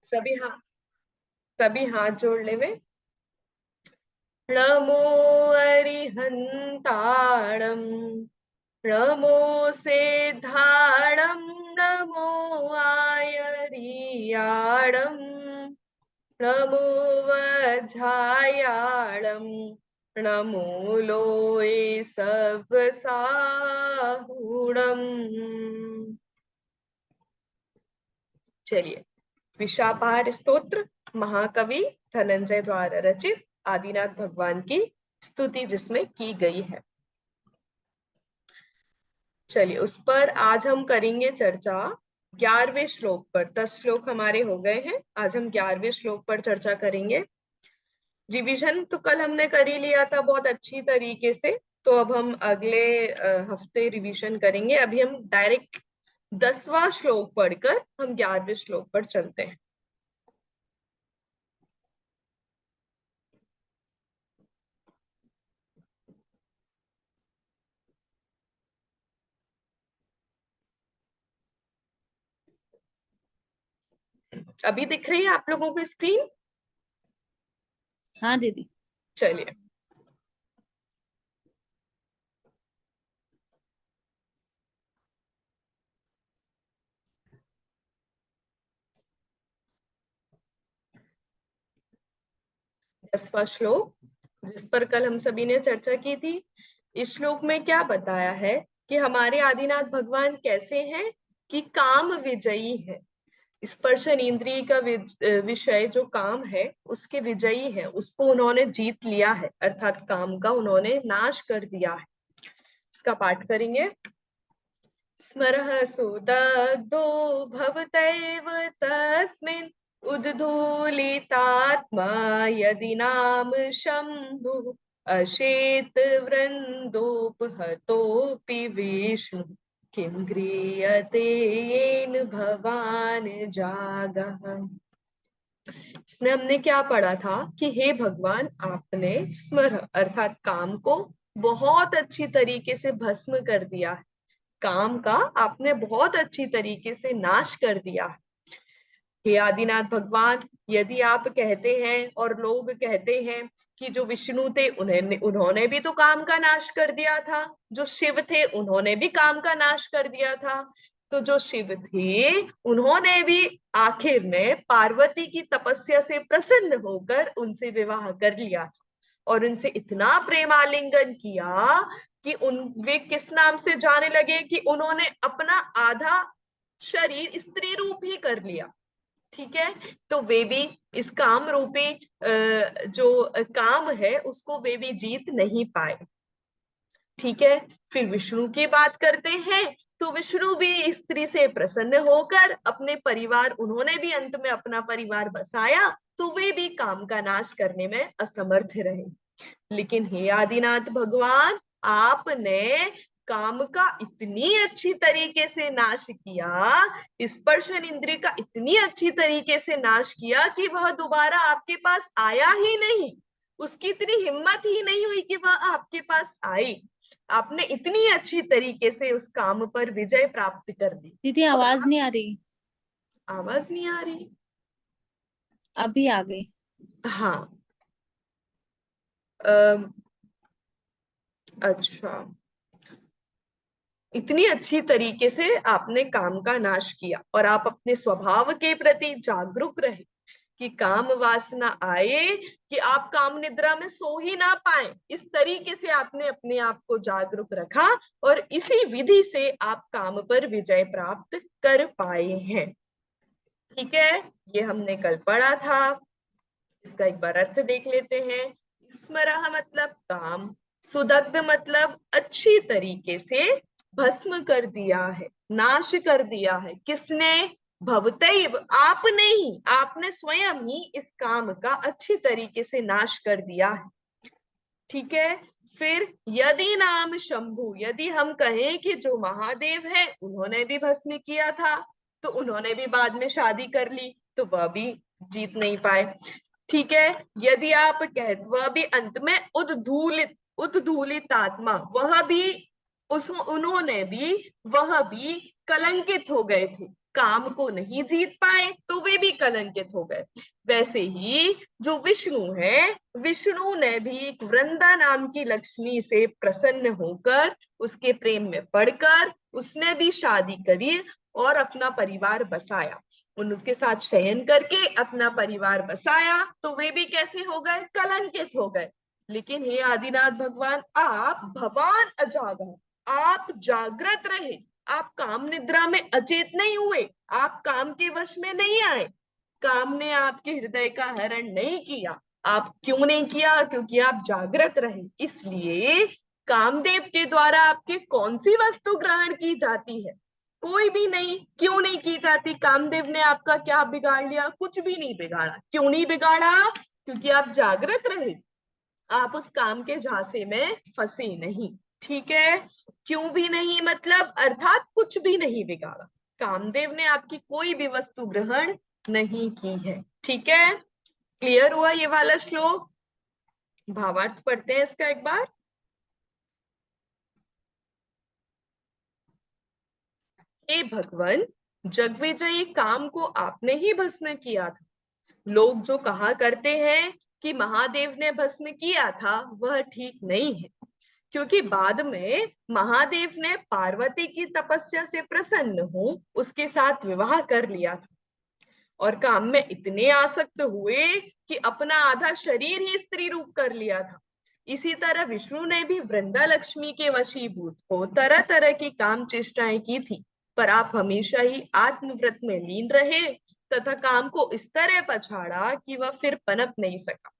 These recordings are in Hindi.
सभी हाथ सभी हाथ जोड़ ले वे। नमो अरिहंताणं, नमो सेद्धारणं, नमो आयरियाणं, नमो वज्रायाणं, नमो लोये सव्साहुणम्। चलिए, विशापार स्तोत्र महाकवि धनंजय द्वारा रचित आदिनाथ भगवान की स्तुति जिसमें की गई है। चलिए, उस पर आज हम करेंगे चर्चा 11वें श्लोक पर। 10 श्लोक हमारे हो गए हैं, आज हम 11वें श्लोक पर चर्चा करेंगे। रिवीजन तो कल हमने कर ही लिया था बहुत अच्छी तरीके से, तो अब हम अगले हफ्ते रिवीजन करेंगे। अभी हम डायरेक्ट 10वां श्लोक पढ़कर हम 11वें श्लोक पर चलते हैं। अभी दिख रही है आप लोगों को स्क्रीन? हाँ दीदी। चलिए, दसवां श्लोक जिस पर कल हम सभी ने चर्चा की थी। इस श्लोक में क्या बताया है कि हमारे आदिनाथ भगवान कैसे हैं कि काम विजयी है। स्पर्शन इंद्रिय का विषय जो काम है उसके विजयी है, उसको उन्होंने जीत लिया है, अर्थात काम का उन्होंने नाश कर दिया है। इसका पाठ करेंगे। स्मरः सुदग्धो भवतैव तस्मिन् उद्धूलितात्मा यदि नाम शम्भुः अशेत वृन्दोपहतोऽपि विष्णु किं गृह्यते येन भवान् जागः। इसमें हमने क्या पढ़ा था कि हे भगवान, आपने स्मर अर्थात काम को बहुत अच्छी तरीके से भस्म कर दिया है, काम का आपने बहुत अच्छी तरीके से नाश कर दिया। हे आदिनाथ भगवान, यदि आप कहते हैं और लोग कहते हैं कि जो विष्णु थे उन्होंने भी तो काम का नाश कर दिया था, जो शिव थे उन्होंने भी काम का नाश कर दिया था, तो जो शिव थे उन्होंने भी आखिर में पार्वती की तपस्या से प्रसन्न होकर उनसे विवाह कर लिया और उनसे इतना प्रेमालिंगन किया कि वे किस नाम से जाने लगे कि उन्होंने अपना आधा शरीर स्त्री रूप ही कर लिया। ठीक है, तो वे भी इस काम रूपी जो काम है उसको वे भी जीत नहीं पाए। ठीक है, फिर विष्णु की बात करते हैं, तो विष्णु भी स्त्री से प्रसन्न होकर अपने परिवार, उन्होंने भी अंत में अपना परिवार बसाया, तो वे भी काम का नाश करने में असमर्थ रहे। लेकिन हे आदिनाथ भगवान, आपने काम का इतनी अच्छी तरीके से नाश किया, स्पर्शन इंद्रिय का इतनी अच्छी तरीके से नाश किया कि वह दोबारा आपके पास आया ही नहीं, उसकी इतनी हिम्मत ही नहीं हुई कि वह आपके पास आई। आपने इतनी अच्छी तरीके से उस काम पर विजय प्राप्त कर दी। दीदी और आवाज नहीं आ रही। आवाज नहीं आ रही? अभी आ गई। हाँ। अः अच्छा, इतनी अच्छी तरीके से आपने काम का नाश किया और आप अपने स्वभाव के प्रति जागरूक रहे कि काम वासना आए कि आप काम निद्रा में सो ही ना पाए, इस तरीके से आपने अपने आप को जागरूक रखा और इसी विधि से आप काम पर विजय प्राप्त कर पाए हैं। ठीक है, ये हमने कल पढ़ा था। इसका एक बार अर्थ देख लेते हैं। स्मरः मतलब काम, सुदग्ध मतलब अच्छी तरीके से भस्म कर दिया है, नाश कर दिया है। किसने? भवतैव, आपने ही, आपने स्वयं ही इस काम का अच्छी तरीके से नाश कर दिया है। ठीक है, फिर यदि नाम शंभु, यदि हम कहें कि जो महादेव है उन्होंने भी भस्म किया था, तो उन्होंने भी बाद में शादी कर ली, तो वह भी जीत नहीं पाए। ठीक है, यदि आप कहते वह भी अंत में उद्धूलित आत्मा, वह भी उस उन्होंने भी, वह भी कलंकित हो गए थे। काम को नहीं जीत पाए तो वे भी कलंकित हो गए। वैसे ही जो विष्णु है, विष्णु ने भी एक वृंदा नाम की लक्ष्मी से प्रसन्न होकर, उसके प्रेम में पड़कर उसने भी शादी करी और अपना परिवार बसाया। उसके साथ शयन करके अपना परिवार बसाया तो वे भी कैसे हो गए? कलंकित हो गए। लेकिन हे आदिनाथ भगवान, आप भवान अजागा, आप जागृत रहे, आप काम निद्रा में अचेत नहीं हुए, आप काम के वश में नहीं आए, काम ने आपके हृदय का हरण नहीं किया। आप क्यों नहीं किया? क्योंकि आप जागृत रहे। इसलिए कामदेव के द्वारा आपके कौन सी वस्तु ग्रहण की जाती है? कोई भी नहीं। क्यों नहीं की जाती? कामदेव ने आपका क्या बिगाड़ लिया? कुछ भी नहीं बिगाड़ा। क्यों नहीं बिगाड़ा? क्योंकि आप जागृत रहे, आप उस काम के झांसे में फंसे नहीं। ठीक है? क्यों भी नहीं मतलब अर्थात कुछ भी नहीं बिगाड़ा। कामदेव ने आपकी कोई भी वस्तु ग्रहण नहीं की है। ठीक है? क्लियर हुआ ये वाला श्लोक? भावार्थ पढ़ते हैं इसका एक बार। हे भगवान, जगविजयी काम को आपने ही भस्म किया था। लोग जो कहा करते हैं कि महादेव ने भस्म किया था, वह ठीक नहीं है, क्योंकि बाद में महादेव ने पार्वती की तपस्या से प्रसन्न हो उसके साथ विवाह कर लिया था और काम में इतने आसक्त हुए कि अपना आधा शरीर ही स्त्री रूप कर लिया था। इसी तरह विष्णु ने भी वृंदा लक्ष्मी के वशीभूत हो तरह तरह की काम चेष्टाएं की थी, पर आप हमेशा ही आत्मव्रत में लीन रहे तथा काम को इस तरह पछाड़ा कि वह फिर पनप नहीं सका।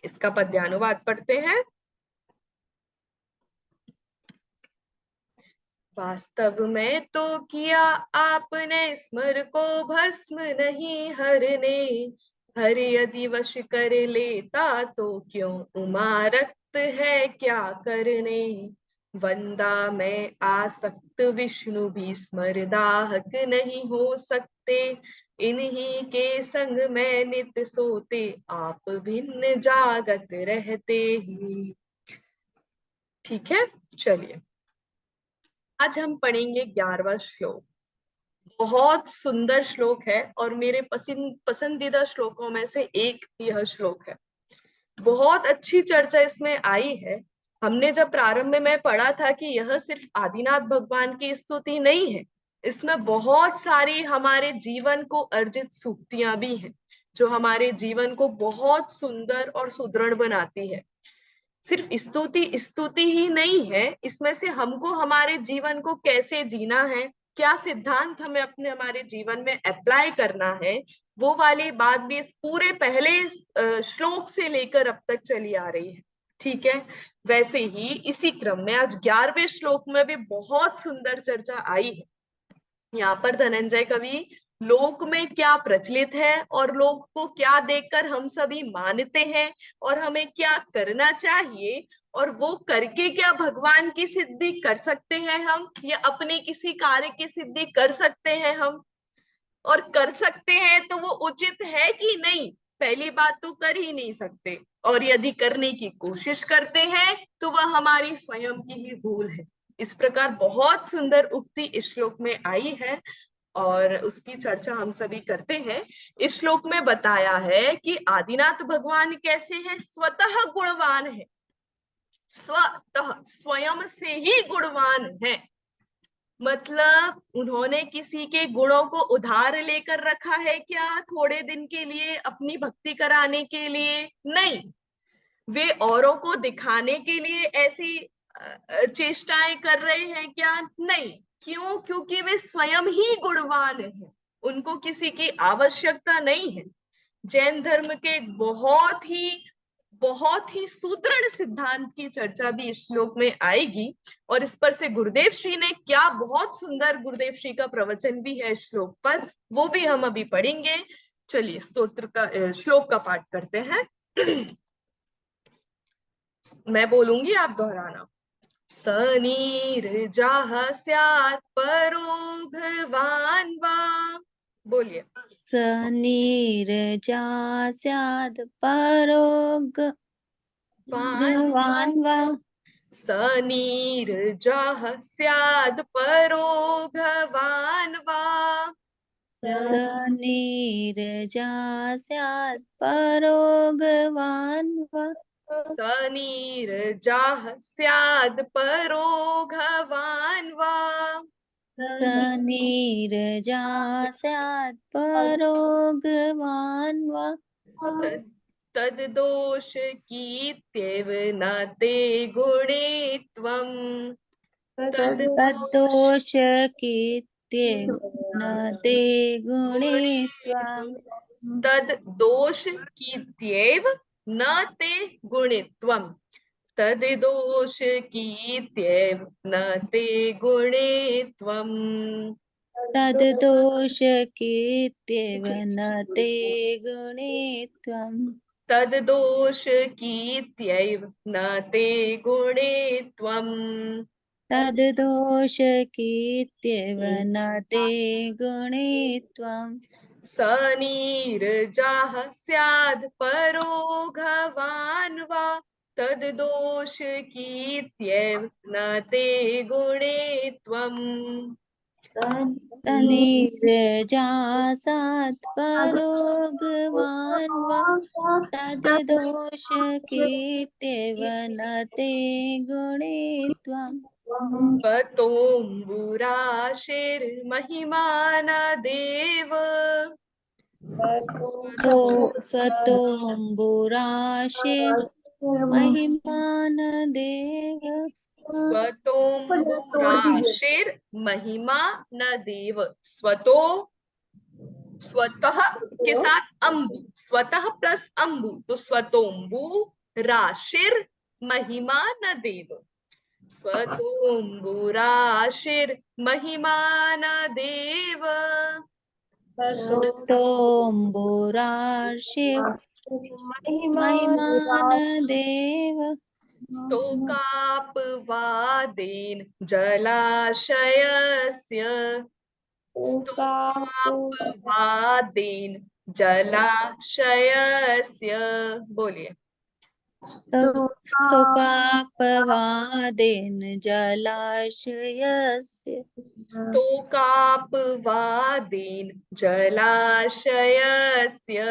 इसका पद्यानुवाद पढ़ते हैं। वास्तव में तो किया आपने स्मर को भस्म नहीं हरने, हर यदि वश कर लेता तो क्यों उमारक्त है क्या करने। वंदा में आसक्त विष्णु भी स्मरदाहक नहीं हो सकते, इन्हीं के संग में नित सोते आप भिन्न जागत रहते ही। ठीक है, चलिए आज हम पढ़ेंगे 11वां श्लोक। बहुत सुंदर श्लोक है और मेरे पसंदीदा श्लोकों में से एक यह श्लोक है। बहुत अच्छी चर्चा इसमें आई है। हमने जब प्रारंभ में पढ़ा था कि यह सिर्फ आदिनाथ भगवान की स्तुति नहीं है, इसमें बहुत सारी हमारे जीवन को अर्जित सूक्तियां भी हैं जो हमारे जीवन को बहुत सुंदर और सुदृढ़ बनाती है। सिर्फ स्तुति स्तुति ही नहीं है, इसमें से हमको हमारे जीवन को कैसे जीना है, क्या सिद्धांत हमें अपने हमारे जीवन में अप्लाई करना है, वो वाली बात भी इस पूरे पहले श्लोक से लेकर अब तक चली आ रही है। ठीक है? वैसे ही इसी क्रम में आज 11वें श्लोक में भी बहुत सुंदर चर्चा आई है। यहाँ पर धनंजय कवि लोक में क्या प्रचलित है और लोक को क्या देखकर हम सभी मानते हैं और हमें क्या करना चाहिए, और वो करके क्या भगवान की सिद्धि कर सकते हैं हम, या अपने किसी कार्य की सिद्धि कर सकते हैं हम, और कर सकते हैं तो वो उचित है कि नहीं। पहली बात तो कर ही नहीं सकते, और यदि करने की कोशिश करते हैं तो वह हमारी स्वयं की ही भूल है। इस प्रकार बहुत सुंदर उक्ति इस श्लोक में आई है और उसकी चर्चा हम सभी करते हैं। इस श्लोक में बताया है कि आदिनाथ भगवान कैसे हैं? स्वतः गुणवान है, स्वतः स्वयं से ही गुणवान है। मतलब उन्होंने किसी के गुणों को उधार लेकर रखा है क्या थोड़े दिन के लिए अपनी भक्ति कराने के लिए? नहीं। वे औरों को दिखाने के लिए ऐसी चेष्टाएं कर रहे हैं क्या? नहीं। क्यों? क्योंकि वे स्वयं ही गुणवान हैं, उनको किसी की आवश्यकता नहीं है। जैन धर्म के बहुत ही सुदृढ़ सिद्धांत की चर्चा भी इस श्लोक में आएगी, और इस पर से गुरुदेव श्री ने क्या बहुत सुंदर गुरुदेव श्री का प्रवचन भी है इस श्लोक पर, वो भी हम अभी पढ़ेंगे। चलिए स्तोत्र का श्लोक का पाठ करते हैं। मैं बोलूंगी, आप दोहराना। सनीरजाः स्यात् परोघवान् वा। बोलिए। स नीरजा स्याद् परोग वान् भगवान् वा स नीरजाः स्याद् परो घवान् वा। स नीरजा स्यात् परो गवान् वा। स नीरजाः स्याद् परो घवान् वा। स नीरजा स्यात् परो गवान् वा। तद्दोष कीत्येव न ते गुणे त्वम्। तद्दोष तद्दोष कीर्त्येव न ते गुणे त्वाम्। तद्दोष कीत्येव न ते गुणित्वम्। तद्दोष कीत्येव न ते गुणे त्वम्। तद्दोष कीर्त्येव न ते गुणे त्वम्। तद्दोष कीत्यैव न ते गुणे त्वम्। तद्दोष कीर्त्येव न ते गुणे त्वम्। स नीरजाः स्याद् परो घवान् वा। तद्दोष कीर्त्यैव न ते गुणे त्वम्। नीरजा सात् परो गवान् वा। तद्दोष कीर्त्येव न ते गुणे त्वम्। स्वतोऽम्बुराशिर्महिमा न देव। तो स्वतोऽम्बुराशिर् महिमान देव। स्वतोऽम्बुराशिर्महिमा न देव। स्वतः के साथ अम्बु, स्वतः प्लस अम्बु, तो स्वतोम्बु राशिर महिमा न देव। स्वतोम्बुराशिर महिमा न देव। स्वतोऽम्बुराशिर् महिमान देव। स्तोकापवादेन जलाशयस्य। स्तोकापवादेन जलाशयस्य। बोलिए। स्तोकापवादेन जलाशयस्य। स्तोकापवादेन जलाशयस्य।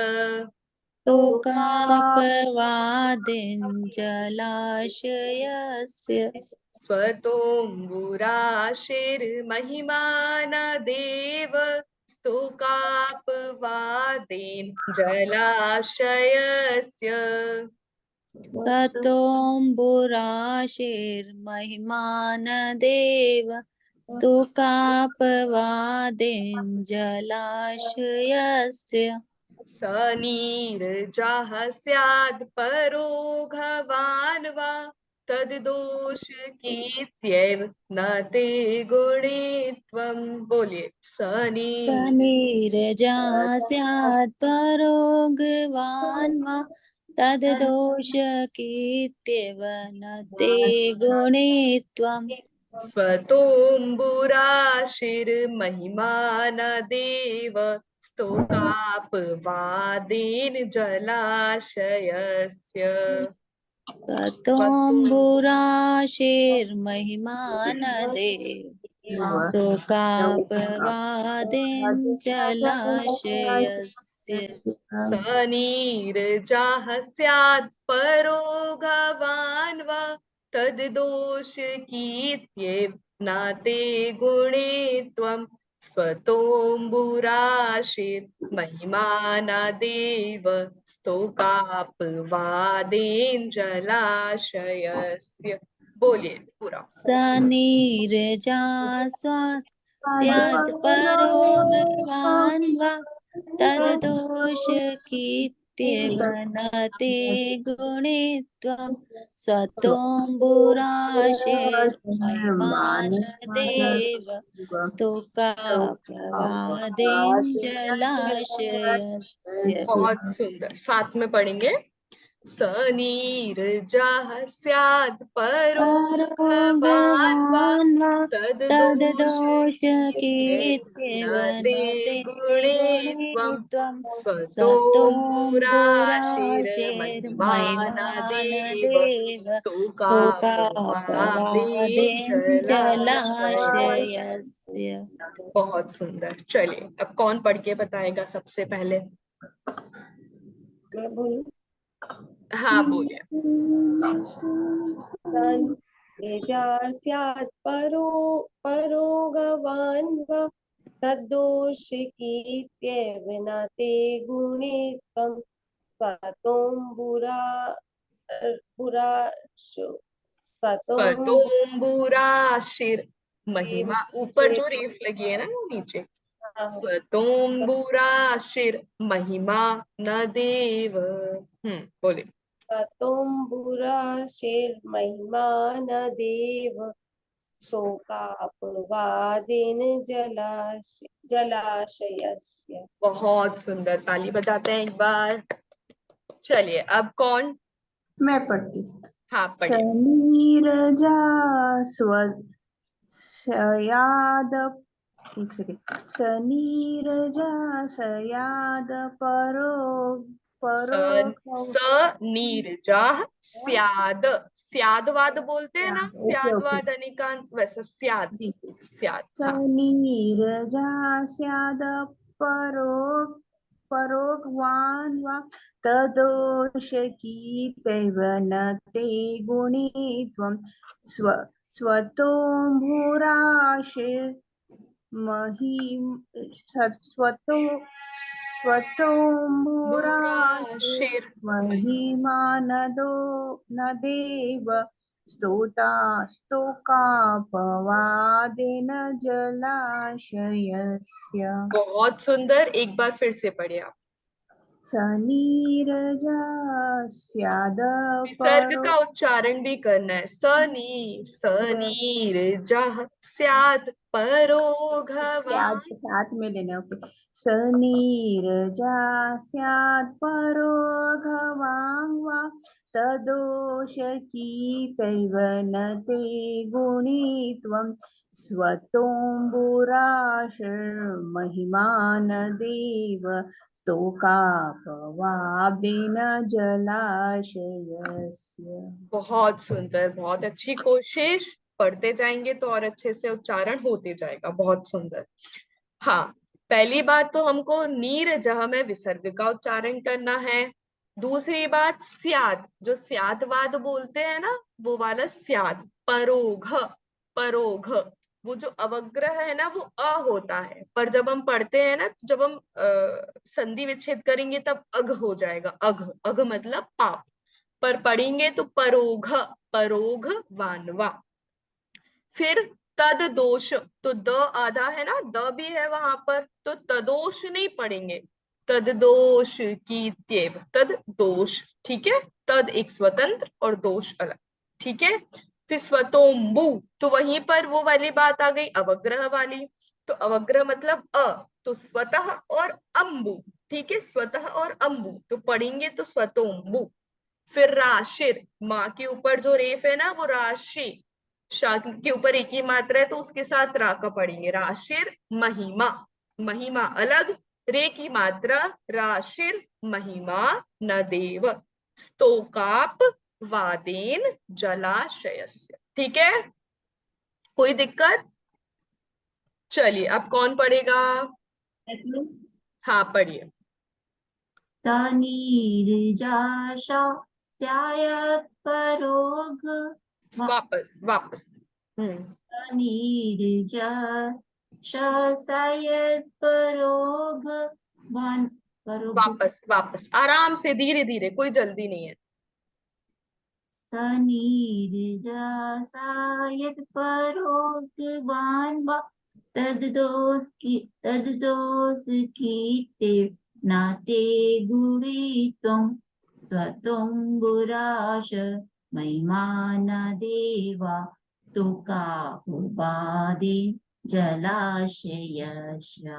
स्तोकापवादेन जलाशयस्य। स्वतोऽम्बुराशिर्महिमा न देव। स्तोकापवादेन जलाशयस्य। स्वतोऽम्बुराशिर्महिमान देव। स्तोकापवादेन जलाशयस्य। स नीरजाः स्याद् परो घवान् वा। तद्दोष कीत्यैव न ते गुणे त्वम्। बोलिए। स नीरजा स्यात् परो गवान् वा। तद्दोष कीर्त्येव न ते गुणे त्वम्। स्वतोऽम्बुराशिर्महिमा न देव। स्तोकापवादेन जलाशयस्य। स्वतोऽम्बुराशिर्महिमान देव। स्तोकापवादेन जलाशयस्य। स नीरजाः स्यात् परो घवान् वा। तद्दोष कीत्येव न ते गुणे त्वम्। स्वतोऽम्बुराशिर्महिमा न देव। स्तोकापवादेन जलाशयस्य। बोलिए पूरा। स नीरजा स्यात् परो गवान् वा। तद्दोष कीर्त्येव न ते गुणे त्वम्। स्वतोऽम्बुराशिर्महिमान देव। स्तोकापवादेन जलाशयस्य। बहुत सुंदर, साथ में पढ़ेंगे। सनीरजः स्यात् परो परो भवान् वा भवान् वा तद्दोष तद्दोषकीत्येव न ते न ते गुणे त्वं गुणे त्वं स्वतोऽम्बुराशिर्महिमानदेव स्वतोऽम्बुराशिर्महिमानदेव स्तोकापवादेन स्तोकापवादेन जलाशय। जलाशयस्य। बहुत सुंदर। चलिए अब कौन पढ़ के बताएगा सबसे पहले? मैं बोलूं? हाँ बोलिए। सन्निजा स्यात् परो परो गवान् वा तद्दोषकीत्येव न ते गुणे त्वं स्वतोऽम्बुरा बुराशो स्वतोऽम्बुराशे। स्वतोम्बुराशिर महिमा, ऊपर जो रेफ लगी है ना वो नीचे। स्वतोम्बुराशिर महिमा न देव। बोले। स्वतोऽम्बुराशिर्महिमा न देव स्तोकापवादेन जलाशयस्य। बहुत सुंदर, ताली बजाते हैं एक बार। चलिए अब कौन? मैं पढ़ती हूँ। हाँ पढ़िए। सनीरजा स्वयाद, एक सेकेंड। सनीरजा सयाद परो परो स नीरजाः स्याद, स्यादवाद बोलते हैं ना, ओके ओके स्यादवाद अनिकांत, वैसा स्याद। जी। स्याद हाँ। सनीरजा स्याद परो परोग्वान् वा तदोषकीतैव न ते गुणे त्वं स्वतोऽम्बुराशिर्महिम स्वतो बुराशिर स्वतोऽम्बुराशिर्महिमा न देव स्तोकापवादेन जलाशयस्य। बहुत सुंदर, एक बार फिर से पढ़िए आप। सनीरजा स्याद विसर्ग परो, का उच्चारण भी करना है। सनीरजाः स्यात् परो स्याद घवान्। साथ में लेना। ओके। सनीरजा स्यात् परो घवान् वा तदोषकीतैव न ते गुणे त्वं स्वतोऽम्बुराशिर्महिमा न देव स्तोकापवादेन जलाशयस्य। बहुत सुंदर, बहुत अच्छी कोशिश। पढ़ते जाएंगे तो और अच्छे से उच्चारण होते जाएगा। बहुत सुंदर। हाँ, पहली बात तो हमको नीरजः में विसर्ग का उच्चारण करना है। दूसरी बात स्याद, जो स्यादवाद बोलते हैं ना वो वाला स्याद। परोघ, परोघ, वो जो अवग्रह है ना वो अ होता है, पर जब हम पढ़ते हैं ना, जब हम संधि विच्छेद करेंगे तब अघ हो जाएगा। अघ, अघ मतलब पाप। पर पढ़ेंगे तो परोघ, परोघ वानवा। फिर तद दोष, तो द आधा है ना, द भी है वहां पर, तो तदोष नहीं पढ़ेंगे, तद दोष की त्येव, तद दोष। ठीक है, तद एक स्वतंत्र और दोष अलग। ठीक है। फिर स्वतोम्बु, तो वहीं पर वो वाली बात आ गई अवग्रह वाली। तो अवग्रह मतलब अ, तो स्वतः और अंबु। ठीक है, स्वतः और अंबु तो पढ़ेंगे तो स्वतोम्बु। फिर राशिर, माँ के ऊपर जो रेफ है ना वो राशि, शा के ऊपर एक ही मात्रा है तो उसके साथ रा का पढ़ेंगे। राशिर महिमा, महिमा अलग, रे की मात्रा, राशिर महिमा न देव स्तोकाप वादेन जलाशयस्य। ठीक है, कोई दिक्कत? चलिए अब कौन पढ़ेगा? हाँ पढ़िए। तनीर्जाशा स्यात् परोघ वापस वापस। तनीर्जाशा स्यात् परोघ परोघ वापस वापस, आराम से, धीरे धीरे, कोई जल्दी नहीं है। तनीर्जासा यत् परोघवान् वा तद्दोषकीते नाते गुणे त्वं स्वतोऽम्बुराश महिमा न देवा तुकापुपादे जलाशयस्य।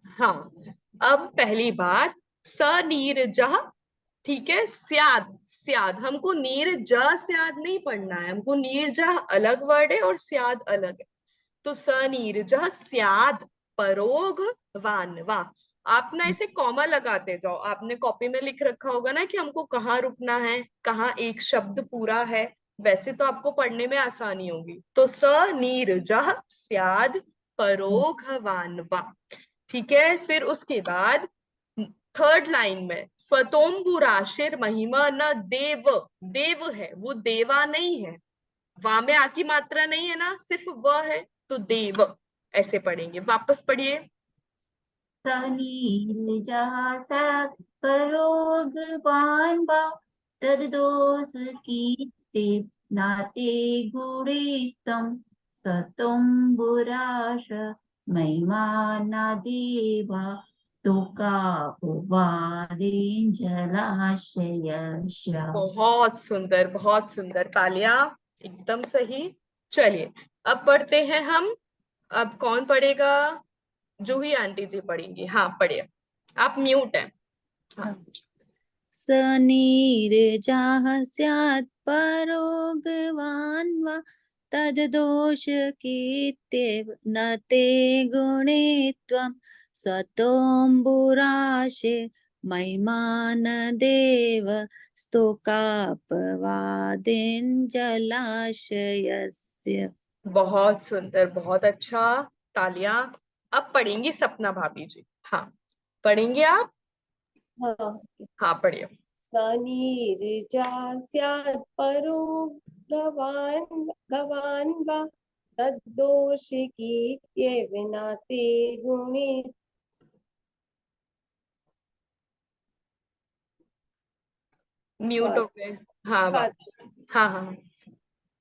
हाँ, अब पहली बात सनीरजः, ठीक है। स्याद, स्याद हमको नीर ज स्याद नहीं पढ़ना है, हमको नीर ज अलग वर्ड है और स्याद अलग है। तो स नीर ज स्याद परोघ वानवा। आप ना इसे कॉमा लगाते जाओ, आपने कॉपी में लिख रखा होगा ना कि हमको कहाँ रुकना है, कहाँ एक शब्द पूरा है, वैसे तो आपको पढ़ने में आसानी होगी। तो स नीर ज स्याद परोघ वानवा। ठीक है। फिर उसके बाद थर्ड लाइन में स्वतोम्बुराशिर महिमा न देव, देव है वो देवा नहीं है, वा में आकी मात्रा नहीं है ना, सिर्फ व है, तो देव ऐसे पढ़ेंगे। वापस पढ़िए। सनीरजासात् परोगवान् वा तद्दोष कीर्ते नाते गुणे त्वं सतुम्बुराश महिमानादेव तोकापवादेन जलाशयस्य। बहुत सुंदर, बहुत सुंदर, तालियां, एकदम सही। चलिए अब पढ़ते हैं हम। अब कौन पढ़ेगा? जूही आंटी जी पढ़ेंगी। हाँ पढ़िए, आप म्यूट हैं। हाँ। स नीरजाः स्यात् परोगवान् वा तद्दोषकीर्त्येव न ते गुणे त्वं स्वतोऽम्बुराशे महिमानदेव स्तोकापवादेन जलाशयस्य। बहुत सुंदर, बहुत अच्छा, तालियां। अब पढ़ेंगी सपना भाभी जी। हाँ पढ़ेंगे आप। हाँ। हाँ पढ़िए। सनीर्जा स्यात् परो गवान् गवान् वा तद्दोषकीर्त्येव नाते गुणे म्यूट हो गए। हाँ वापस। हाँ हाँ।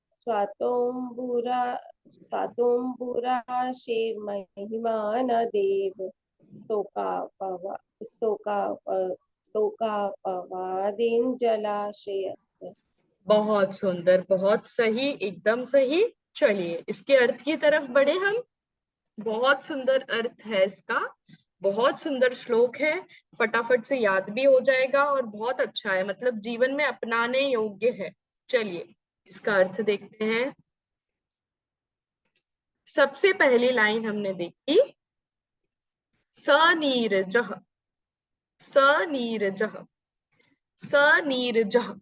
स्वातोम्बुरा स्वातोम्बुराशिर्महिमानदेव स्तोकापवा स्तोकापवादेन जलाशयस्य। बहुत सुंदर, बहुत सही, एकदम सही। चलिए इसके अर्थ की तरफ बढ़े हम। बहुत सुंदर अर्थ है इसका, बहुत सुंदर श्लोक है, फटाफट से याद भी हो जाएगा और बहुत अच्छा है, मतलब जीवन में अपनाने योग्य है। चलिए इसका अर्थ देखते हैं। सबसे पहली लाइन हमने देखी, सनीरजः, सनीरजः, सनीरजः।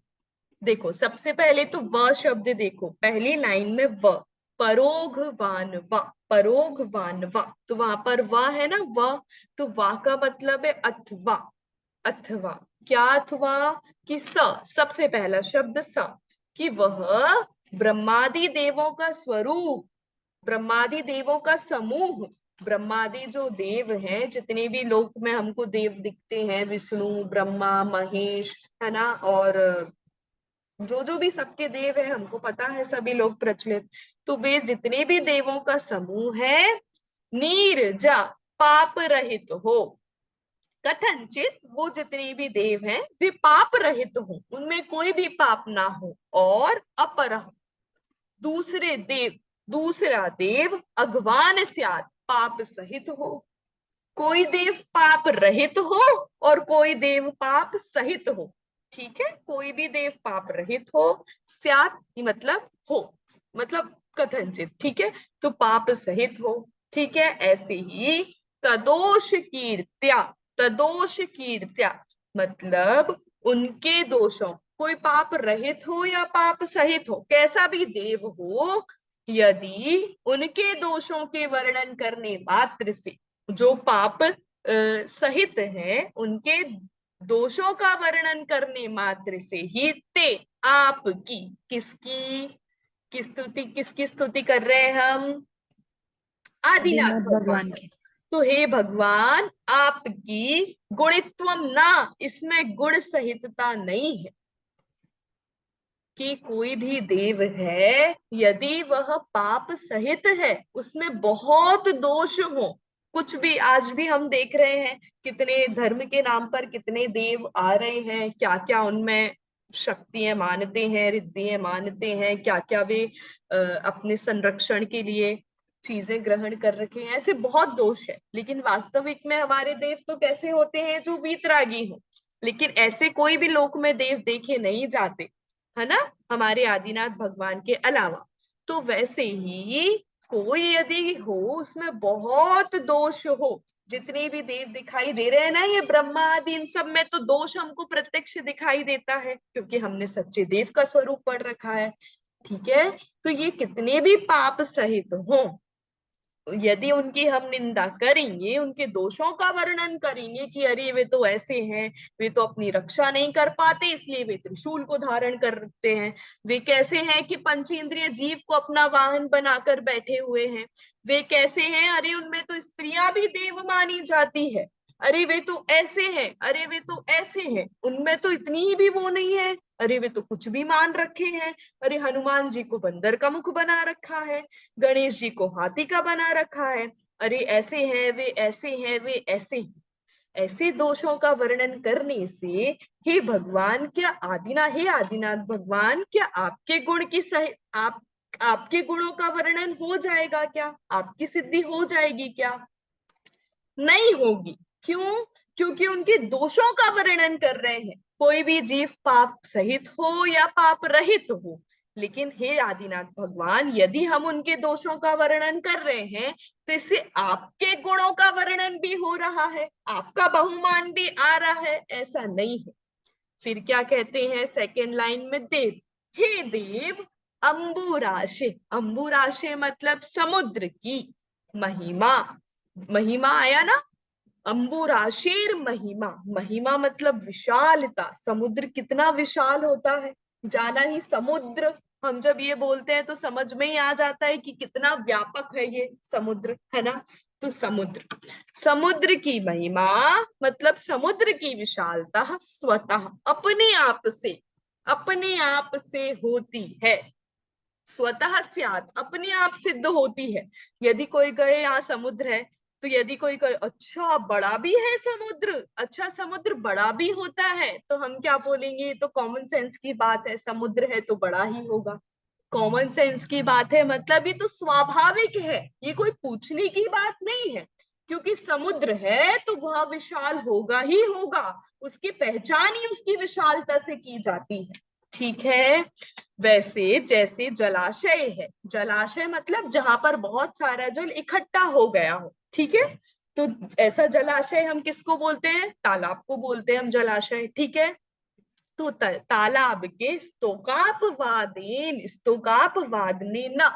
देखो सबसे पहले तो व शब्द देखो, पहली लाइन में व, परोघवान वा, परोघवान वा, तो वहां पर व है ना, व, तो वा का मतलब है अथवा, अथवा। क्या अथवा? कि सबसे पहला शब्द कि वह ब्रह्मादि देवों का स्वरूप, ब्रह्मादि देवों का समूह, ब्रह्मादि जो देव हैं, जितने भी लोक में हमको देव दिखते हैं, विष्णु, ब्रह्मा, महेश, है ना, और जो जो भी सबके देव है हमको पता है, सभी लोग प्रचलित, तो वे जितने भी देवों का समूह है, नीरजा, पाप रहित हो, कथनचित वो जितने भी देव हैं वे पाप रहित हो, उनमें कोई भी पाप ना हो, और अपरह, दूसरे देव, दूसरा देव अगवान स्यात्, पाप सहित हो। कोई देव पाप रहित हो और कोई देव पाप सहित हो। ठीक है, कोई भी देव पाप रहित हो, स्यात् मतलब हो, मतलब कथनचित, ठीक है, तो पाप सहित हो। ठीक है, ऐसे ही तदोष कीर्त्या, तदोष कीर्त्या मतलब उनके दोषों, कोई पाप रहित हो या पाप सहित हो, कैसा भी देव हो, यदि उनके दोषों के वर्णन करने मात्र से, जो पाप सहित है, उनके दोषों का वर्णन करने मात्र से ही ते, आपकी, किसकी, किसकी स्तुति कर रहे हैं हम? आदिनाथ आदिनाथ भगवान। भगवान के। तो हे भगवान आपकी गुणित्वम ना, इसमें गुण सहितता नहीं है, कि कोई भी देव है यदि वह पाप सहित है, उसमें बहुत दोष हो, कुछ भी, आज भी हम देख रहे हैं कितने धर्म के नाम पर कितने देव आ रहे हैं, क्या क्या उनमें शक्तियां मानते हैं, रिद्धियां मानते हैं, क्या क्या वे अपने संरक्षण के लिए चीजें ग्रहण कर रखे हैं, ऐसे बहुत दोष है। लेकिन वास्तविक में हमारे देव तो कैसे होते हैं? जो वीतरागी हो, लेकिन ऐसे कोई भी लोक में देव देखे नहीं जाते, है ना, हमारे आदिनाथ भगवान के अलावा। तो वैसे ही कोई यदि हो उसमें बहुत दोष हो, जितने भी देव दिखाई दे रहे हैं ना, ये ब्रह्मा आदि, इन सब में तो दोष हमको प्रत्यक्ष दिखाई देता है, क्योंकि हमने सच्चे देव का स्वरूप पढ़ रखा है। ठीक है, तो ये कितने भी पाप सहित हो, यदि उनकी हम निंदा करेंगे, उनके दोषों का वर्णन करेंगे कि अरे वे तो ऐसे हैं, वे तो अपनी रक्षा नहीं कर पाते इसलिए वे त्रिशूल को धारण करते हैं, वे कैसे हैं कि पंचेंद्रिय जीव को अपना वाहन बनाकर बैठे हुए हैं, वे कैसे हैं, अरे उनमें तो स्त्रियां भी देव मानी जाती है, अरे वे तो ऐसे हैं, अरे वे तो ऐसे हैं, उनमें तो इतनी ही भी वो नहीं है, अरे वे तो कुछ भी मान रखे हैं, अरे हनुमान जी को बंदर का मुख बना रखा है, गणेश जी को हाथी का बना रखा है, अरे ऐसे हैं वे, ऐसे हैं वे, ऐसे हैं। ऐसे दोषों का वर्णन करने से हे भगवान, क्या हे आदिनाथ भगवान, क्या आपके गुण की सही आपके गुणों का वर्णन हो जाएगा क्या, आपकी सिद्धि हो जाएगी क्या? नहीं होगी। क्यों? क्योंकि उनके दोषों का वर्णन कर रहे हैं। कोई भी जीव पाप सहित हो या पाप रहित हो, लेकिन हे आदिनाथ भगवान, यदि हम उनके दोषों का वर्णन कर रहे हैं तो इससे आपके गुणों का वर्णन भी हो रहा है, आपका बहुमान भी आ रहा है, ऐसा नहीं है। फिर क्या कहते हैं सेकेंड लाइन में, देव, हे देव, अंबुराशे, अंबुराशे मतलब समुद्र की महिमा, महिमा आया ना, अंबुराशेर महिमा, महिमा मतलब विशालता, समुद्र कितना विशाल होता है, जाना ही समुद्र, हम जब ये बोलते हैं तो समझ में ही आ जाता है कि कितना व्यापक है ये समुद्र, है ना। तो समुद्र, समुद्र की महिमा मतलब समुद्र की विशालता स्वतः अपने आप से होती है, स्वतः स्यात्, अपने आप सिद्ध होती है। यदि कोई कहे यहाँ समुद्र है, तो यदि कोई कहे अच्छा बड़ा भी है समुद्र, अच्छा समुद्र बड़ा भी होता है, तो हम क्या बोलेंगे, ये तो कॉमन सेंस की बात है, समुद्र है तो बड़ा ही होगा, कॉमन सेंस की बात है, मतलब ये तो स्वाभाविक है, ये कोई पूछने की बात नहीं है, क्योंकि समुद्र है तो वह विशाल होगा ही होगा, उसकी पहचान ही उसकी विशालता से की जाती है। ठीक है, वैसे जैसे जलाशय है, जलाशय मतलब जहां पर बहुत सारा जल इकट्ठा हो गया हो, ठीक है, तो ऐसा जलाशय हम किसको बोलते हैं, तालाब को बोलते हैं हम जलाशय। ठीक है, तो तालाब के स्तोकाप वादने न,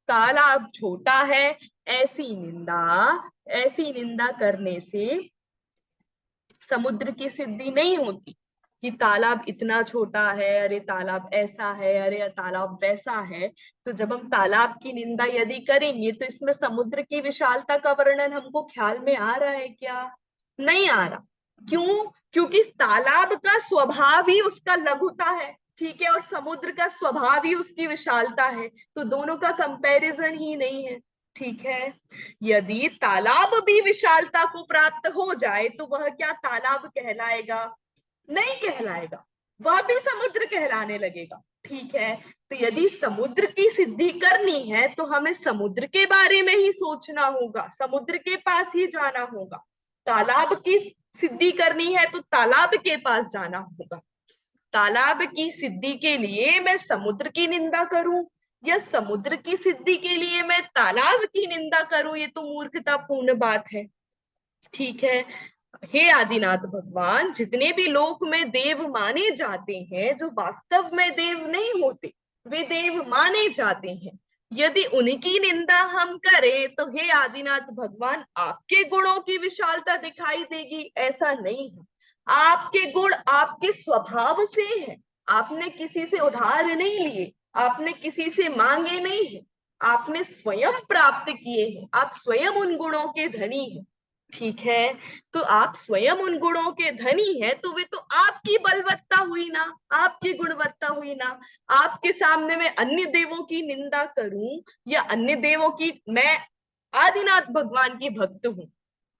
तालाब छोटा है, ऐसी निंदा करने से समुद्र की सिद्धि नहीं होती, कि तालाब इतना छोटा है, अरे तालाब ऐसा है, अरे तालाब वैसा है। तो जब हम तालाब की निंदा यदि करेंगे तो इसमें समुद्र की विशालता का वर्णन हमको ख्याल में आ रहा है क्या? नहीं आ रहा। क्यों? क्योंकि तालाब का स्वभाव ही उसका लघुता है, ठीक है, और समुद्र का स्वभाव ही उसकी विशालता है, तो दोनों का कंपैरिजन ही नहीं है। ठीक है, यदि तालाब भी विशालता को प्राप्त हो जाए तो वह क्या तालाब कहलाएगा? नहीं कहलाएगा, वह भी समुद्र कहलाने लगेगा। ठीक है, तो यदि समुद्र की सिद्धि करनी है तो हमें समुद्र के बारे में ही सोचना होगा, समुद्र के पास ही जाना होगा। तालाब की सिद्धि करनी है तो तालाब के पास जाना होगा। तालाब की सिद्धि के लिए मैं समुद्र की निंदा करूं या समुद्र की सिद्धि के लिए मैं तालाब की निंदा करूं, ये तो मूर्खतापूर्ण बात है। ठीक है, हे आदिनाथ भगवान, जितने भी लोक में देव माने जाते हैं, जो वास्तव में देव नहीं होते, वे देव माने जाते हैं, यदि उनकी निंदा हम करें तो हे आदिनाथ भगवान, आपके गुणों की विशालता दिखाई देगी? ऐसा नहीं है। आपके गुण आपके स्वभाव से है, आपने किसी से उधार नहीं लिए, आपने किसी से मांगे नहीं है, आपने स्वयं प्राप्त किए हैं, आप स्वयं उन गुणों के धनी हैं। ठीक है, तो आप स्वयं उन गुणों के धनी हैं, तो वे तो आपकी बलवत्ता हुई ना, आपकी गुणवत्ता हुई ना। आपके सामने मैं अन्य देवों की निंदा करूं या अन्य देवों की, मैं आदिनाथ भगवान की भक्त हूं,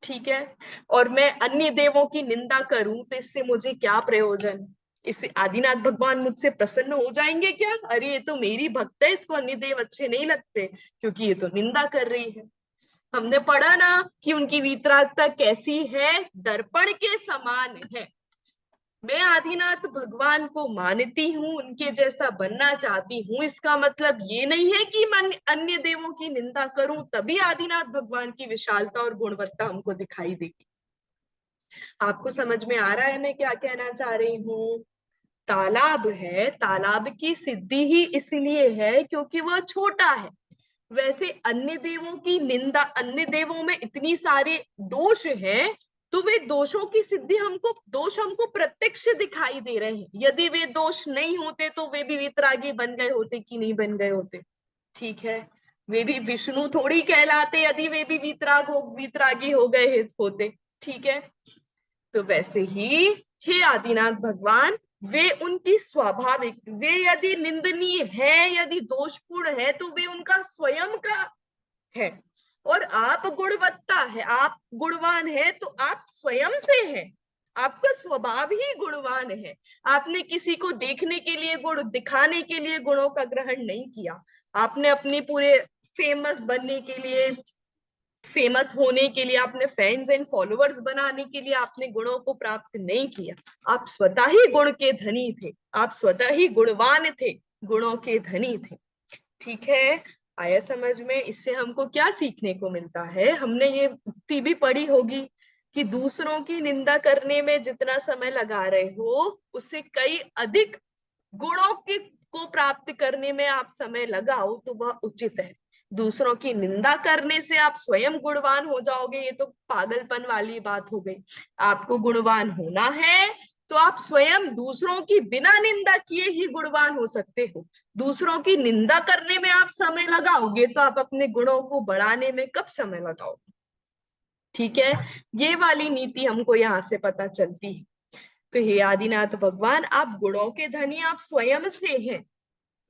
ठीक है, और मैं अन्य देवों की निंदा करूं तो इससे मुझे क्या प्रयोजन? इससे आदिनाथ भगवान मुझसे प्रसन्न हो जाएंगे क्या? अरे ये तो मेरी भक्त है, इसको अन्य देव अच्छे नहीं लगते क्योंकि ये तो निंदा कर रही है। हमने पढ़ा ना कि उनकी वीतरागता कैसी है, दर्पण के समान है। मैं आदिनाथ भगवान को मानती हूँ, उनके जैसा बनना चाहती हूँ, इसका मतलब ये नहीं है कि मैं अन्य देवों की निंदा करूं तभी आदिनाथ भगवान की विशालता और गुणवत्ता हमको दिखाई देगी। आपको समझ में आ रहा है मैं क्या कहना चाह रही हूँ? तालाब है, तालाब की सिद्धि ही इसलिए है क्योंकि वह छोटा है। वैसे अन्य देवों की निंदा, अन्य देवों में इतनी सारे दोष हैं, तो वे दोषों की सिद्धि हमको, दोष हमको प्रत्यक्ष दिखाई दे रहे हैं। यदि वे दोष नहीं होते तो वे भी वितरागी बन गए होते कि नहीं बन गए होते? ठीक है, वे भी विष्णु थोड़ी कहलाते यदि वे भी वितरागी हो गए होते। ठीक है, तो वैसे ही हे आदिनाथ भगवान, वे उनकी स्वाभाविक, वे यदि निंदनीय है, यदि दोषपूर्ण है, तो वे उनका स्वयं का है। और आप गुणवत्ता है, आप गुणवान है, तो आप स्वयं से हैं। आपका स्वभाव ही गुणवान है। आपने किसी को देखने के लिए गुण दिखाने के लिए गुणों का ग्रहण नहीं किया। आपने अपने पूरे फेमस बनने के लिए, फेमस होने के लिए, आपने फैंस एंड फॉलोअर्स बनाने के लिए आपने गुणों को प्राप्त नहीं किया। आप स्वतः ही गुण के धनी थे, आप स्वतः ही गुणवान थे, गुणों के धनी थे। ठीक है, आया समझ में? इससे हमको क्या सीखने को मिलता है? हमने ये उक्ति भी पढ़ी होगी कि दूसरों की निंदा करने में जितना समय लगा रहे हो, उससे कई अधिक गुणों के को प्राप्त करने में आप समय लगाओ तो वह उचित है। दूसरों की निंदा करने से आप स्वयं गुणवान हो जाओगे, ये तो पागलपन वाली बात हो गई। आपको गुणवान होना है तो आप स्वयं दूसरों की बिना निंदा किए ही गुणवान हो सकते हो। दूसरों की निंदा करने में आप समय लगाओगे तो आप अपने गुणों को बढ़ाने में कब समय लगाओगे? ठीक है, ये वाली नीति हमको यहाँ से पता चलती है। तो हे आदिनाथ भगवान, आप गुणों के धनी आप स्वयं से हैं।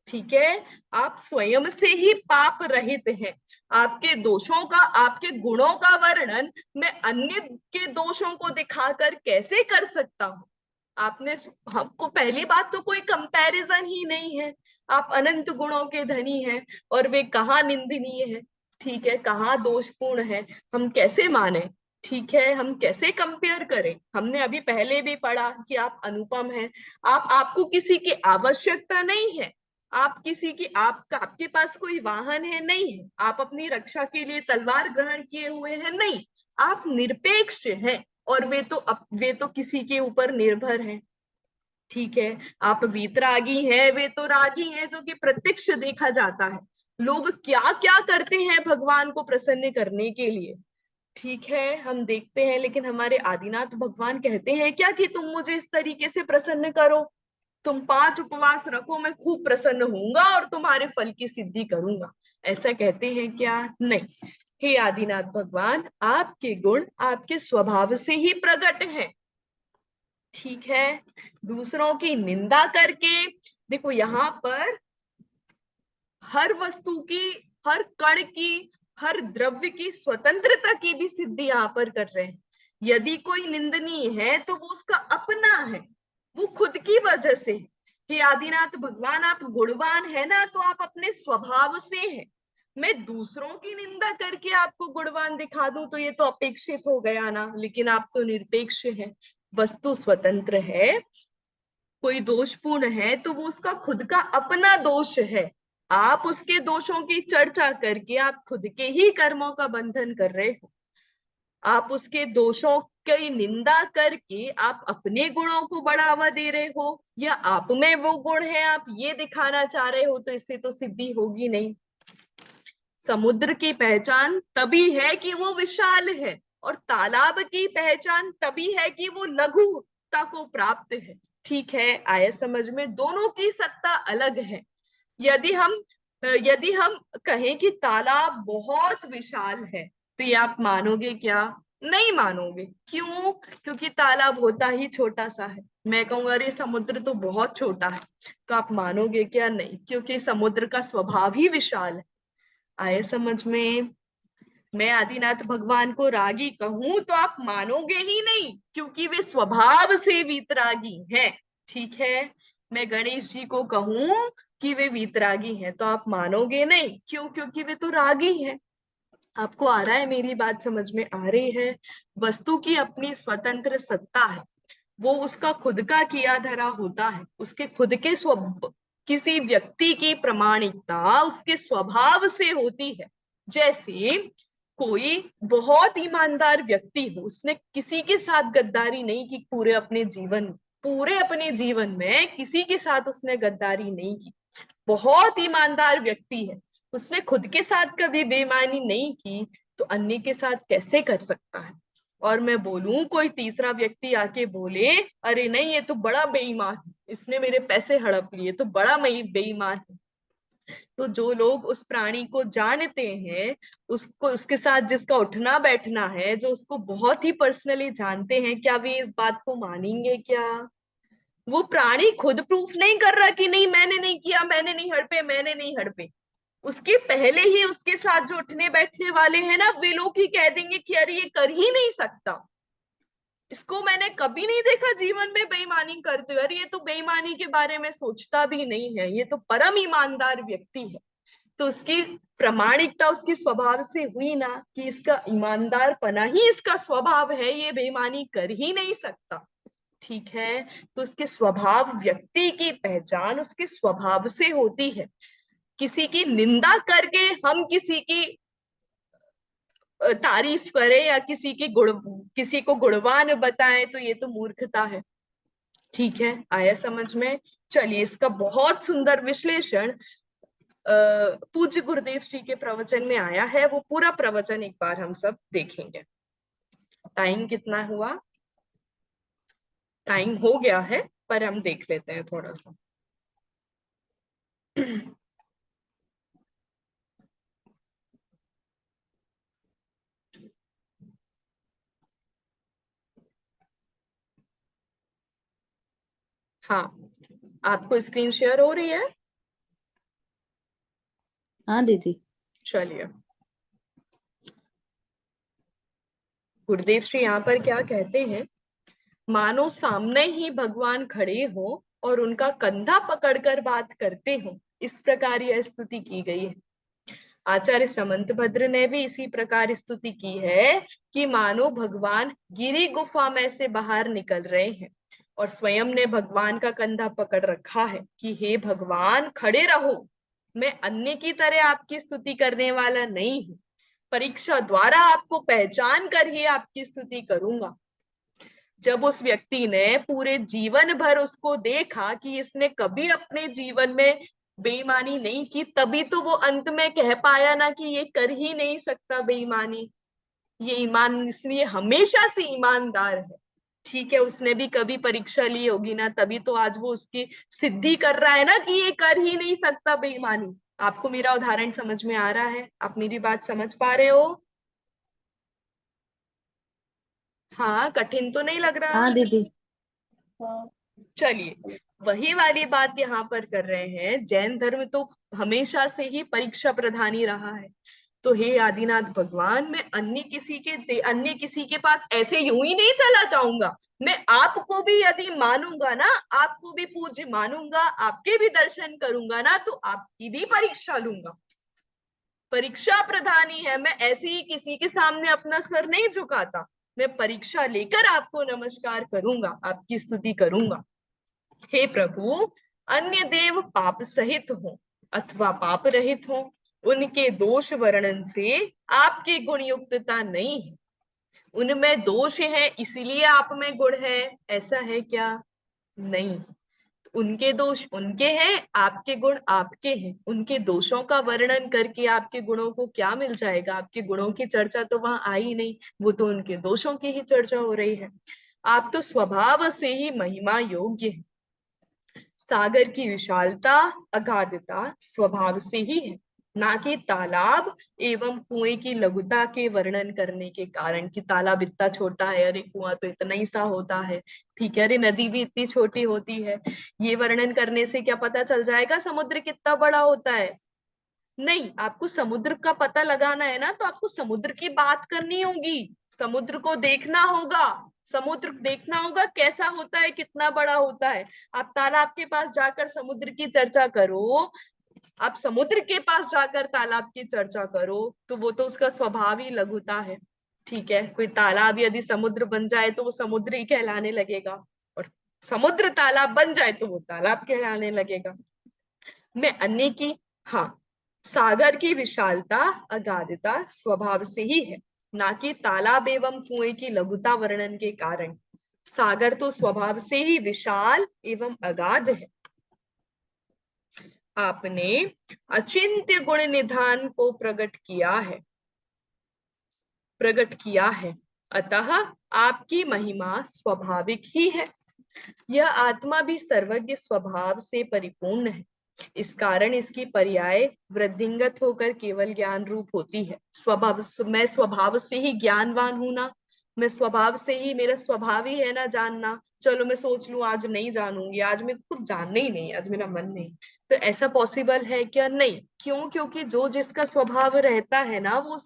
ठीक है, आप स्वयं से ही पाप रहित हैं। आपके दोषों का, आपके गुणों का वर्णन मैं अन्य के दोषों को दिखाकर कैसे कर सकता हूँ? आपने, हमको पहली बात तो कोई कंपैरिजन ही नहीं है। आप अनंत गुणों के धनी हैं और वे कहाँ निंदनीय है, ठीक है, कहाँ दोषपूर्ण है, हम कैसे माने? ठीक है, हम कैसे कंपेयर करें? हमने अभी पहले भी पढ़ा कि आप अनुपम हैं। आपको किसी की आवश्यकता नहीं है। आप किसी की, आपके पास कोई वाहन है नहीं है। आप अपनी रक्षा के लिए तलवार ग्रहण किए हुए हैं नहीं। आप निरपेक्ष हैं और वे तो किसी के ऊपर निर्भर हैं। ठीक है, आप वीतरागी हैं, वे तो रागी हैं, जो कि प्रत्यक्ष देखा जाता है। लोग क्या क्या करते हैं भगवान को प्रसन्न करने के लिए, ठीक है, हम देखते हैं। लेकिन हमारे आदिनाथ भगवान कहते हैं क्या कि तुम मुझे इस तरीके से प्रसन्न करो, तुम 5 उपवास रखो, मैं खूब प्रसन्न होऊंगा और तुम्हारे फल की सिद्धि करूंगा, ऐसा कहते हैं क्या? नहीं। हे आदिनाथ भगवान, आपके गुण आपके स्वभाव से ही प्रकट हैं। ठीक है, दूसरों की निंदा करके, देखो यहाँ पर हर वस्तु की, हर कण की, हर द्रव्य की स्वतंत्रता की भी सिद्धि यहाँ पर कर रहे हैं। यदि कोई निंदनीय है तो वो उसका अपना है, वो खुद की वजह से। हे आदिनाथ भगवान, आप गुणवान है ना, तो आप अपने स्वभाव से हैं। मैं दूसरों की निंदा करके आपको गुणवान दिखा दूं तो ये तो अपेक्षित हो गया ना। लेकिन आप तो निरपेक्ष हैं, वस्तु स्वतंत्र है। कोई दोषपूर्ण है तो वो उसका खुद का अपना दोष है। आप उसके दोषों की चर्चा करके आप खुद के ही कर्मों का बंधन कर रहे हो। आप उसके दोषों की निंदा करके आप अपने गुणों को बढ़ावा दे रहे हो, या आप में वो गुण है आप ये दिखाना चाह रहे हो, तो इससे तो सिद्धि होगी नहीं। समुद्र की पहचान तभी है कि वो विशाल है, और तालाब की पहचान तभी है कि वो लघुता को प्राप्त है। ठीक है, आया समझ में? दोनों की सत्ता अलग है। यदि हम कहें कि तालाब बहुत विशाल है, तो ये आप मानोगे क्या? नहीं मानोगे। क्यों? क्योंकि तालाब होता ही छोटा सा है। मैं कहूंगा अरे समुद्र तो बहुत छोटा है, तो आप मानोगे क्या? नहीं, क्योंकि समुद्र का स्वभाव ही विशाल है। आए समझ में? मैं आदिनाथ भगवान को रागी कहूं तो आप मानोगे ही नहीं, क्योंकि वे स्वभाव से वीतरागी हैं। ठीक है, मैं गणेश जी को कहूं कि वे वीतरागी हैं तो आप मानोगे नहीं। क्यों? क्योंकि वे तो रागी हैं। आपको आ रहा है? मेरी बात समझ में आ रही है? वस्तु की अपनी स्वतंत्र सत्ता है। वो उसका खुद का किया धरा होता है, उसके खुद के किसी व्यक्ति की प्रामाणिकता उसके स्वभाव से होती है। जैसे कोई बहुत ईमानदार व्यक्ति हो, उसने किसी के साथ गद्दारी नहीं की पूरे अपने जीवन में किसी के साथ उसने गद्दारी नहीं की, बहुत ईमानदार व्यक्ति है, उसने खुद के साथ कभी बेईमानी नहीं की, तो अन्य के साथ कैसे कर सकता है? और मैं बोलूं, कोई तीसरा व्यक्ति आके बोले अरे नहीं ये तो बड़ा बेईमान है, इसने मेरे पैसे हड़प लिए, तो बड़ा बेईमान है, तो जो लोग उस प्राणी को जानते हैं, उसको उसके साथ जिसका उठना बैठना है, जो उसको बहुत ही पर्सनली जानते हैं, क्या वे इस बात को मानेंगे क्या? वो प्राणी खुद प्रूफ नहीं कर रहा कि नहीं मैंने नहीं किया, मैंने नहीं हड़पे, उसके पहले ही उसके साथ जो उठने बैठने वाले हैं ना, वे लोग ही कह देंगे कि अरे ये कर ही नहीं सकता, इसको मैंने कभी नहीं देखा जीवन में बेईमानी करते हुए, अरे ये तो बेईमानी के बारे में सोचता भी नहीं है, ये तो परम ईमानदार व्यक्ति है। तो उसकी प्रामाणिकता उसके स्वभाव से हुई ना, कि इसका ईमानदार पना ही इसका स्वभाव है, ये बेईमानी कर ही नहीं सकता। ठीक है, तो उसके स्वभाव, व्यक्ति की पहचान उसके स्वभाव से होती है। किसी की निंदा करके हम किसी की तारीफ करें या किसी को गुणवान बताएं, तो ये तो मूर्खता है। ठीक है, आया समझ में? चलिए, इसका बहुत सुंदर विश्लेषण पूज्य गुरुदेव श्री के प्रवचन में आया है, वो पूरा प्रवचन एक बार हम सब देखेंगे। टाइम कितना हुआ? टाइम हो गया है, पर हम देख लेते हैं थोड़ा सा। हाँ, आपको स्क्रीन शेयर हो रही है? हाँ दीदी। चलिए, गुरुदेव श्री यहाँ पर क्या कहते हैं, मानो सामने ही भगवान खड़े हो और उनका कंधा पकड़कर बात करते हो, इस प्रकार यह स्तुति की गई है। आचार्य समंतभद्र ने भी इसी प्रकार स्तुति की है कि मानो भगवान गिरी गुफा में से बाहर निकल रहे हैं और स्वयं ने भगवान का कंधा पकड़ रखा है कि हे भगवान खड़े रहो, मैं अन्य की तरह आपकी स्तुति करने वाला नहीं हूँ, परीक्षा द्वारा आपको पहचान कर ही आपकी स्तुति करूंगा। जब उस व्यक्ति ने पूरे जीवन भर उसको देखा कि इसने कभी अपने जीवन में बेईमानी नहीं की, तभी तो वो अंत में कह पाया ना कि ये कर ही नहीं सकता बेईमानी, ये ईमान इसलिए हमेशा से ईमानदार है। ठीक है, उसने भी कभी परीक्षा ली होगी ना, तभी तो आज वो उसकी सिद्धि कर रहा है ना कि ये कर ही नहीं सकता बेईमानी। आपको मेरा उदाहरण समझ में आ रहा है? आप मेरी बात समझ पा रहे हो? हाँ, कठिन तो नहीं लग रहा? हाँ दीदी। हाँ, चलिए, वही वाली बात यहाँ पर कर रहे हैं। जैन धर्म तो हमेशा से ही परीक्षा प्रधान ही रहा है। तो हे आदिनाथ भगवान, मैं अन्य किसी के पास ऐसे यूं ही नहीं चला जाऊंगा, मैं आपको भी यदि मानूंगा ना, आपको भी पूज्य मानूंगा, आपके भी दर्शन करूंगा ना, तो आपकी भी परीक्षा लूंगा। परीक्षा प्रधानी है, मैं ऐसे ही किसी के सामने अपना सर नहीं झुकाता, मैं परीक्षा लेकर आपको नमस्कार करूंगा, आपकी स्तुति करूंगा। हे प्रभु, अन्य देव पाप सहित हो अथवा पाप रहित हो, उनके दोष वर्णन से आपकी गुण युक्तता नहीं है। उनमें दोष है इसीलिए आप में गुण है, ऐसा है क्या? नहीं, उनके दोष उनके हैं, आपके गुण आपके हैं। उनके दोषों का वर्णन करके आपके गुणों को क्या मिल जाएगा? आपके गुणों की चर्चा तो वहां आई नहीं, वो तो उनके दोषों की ही चर्चा हो रही है। आप तो स्वभाव से ही महिमा योग्य है। सागर की विशालता, अगाधता स्वभाव से ही है, ना कि तालाब एवं कुएं की लघुता के वर्णन करने के कारण कि तालाब इतना छोटा है, अरे कुआं तो इतना ही सा होता है, ठीक है, अरे नदी भी इतनी छोटी होती है, ये वर्णन करने से क्या पता चल जाएगा समुद्र कितना बड़ा होता है? नहीं, आपको समुद्र का पता लगाना है ना, तो आपको समुद्र की बात करनी होगी, समुद्र को देखना होगा, समुद्र देखना होगा कैसा होता है, कितना बड़ा होता है। आप तालाब के पास जाकर समुद्र की चर्चा करो, आप समुद्र के पास जाकर तालाब की चर्चा करो, तो वो तो उसका स्वभाव ही लघुता है। ठीक है, कोई तालाब यदि समुद्र बन जाए तो वो समुद्र ही कहलाने लगेगा, समुद्र तालाब बन जाए तो वो तालाब कहलाने लगेगा। मैं अन्य की, हाँ, सागर की विशालता अगाधता स्वभाव से ही है, ना कि तालाब एवं कुएं की लघुता वर्णन के कारण। सागर तो स्वभाव से ही विशाल एवं अगाध है। आपने अचिंत्य गुण निधान को प्रकट किया है, अतः आपकी महिमा स्वाभाविक ही है। यह आत्मा भी सर्वज्ञ स्वभाव से परिपूर्ण है, इस कारण इसकी पर्याय वृद्धिंगत होकर केवल ज्ञान रूप होती है। मैं स्वभाव से ही ज्ञानवान हूं ना, मैं स्वभाव से ही, मेरा स्वभाव ही है ना जानना। चलो मैं सोच लूं आज नहीं जानूंगी, आज मैं कुछ जानने ही नहीं, आज मेरा मन नहीं, तो ऐसा पॉसिबल है क्या? नहीं। क्यों? क्योंकि जो जिसका स्वभाव रहता है ना, वो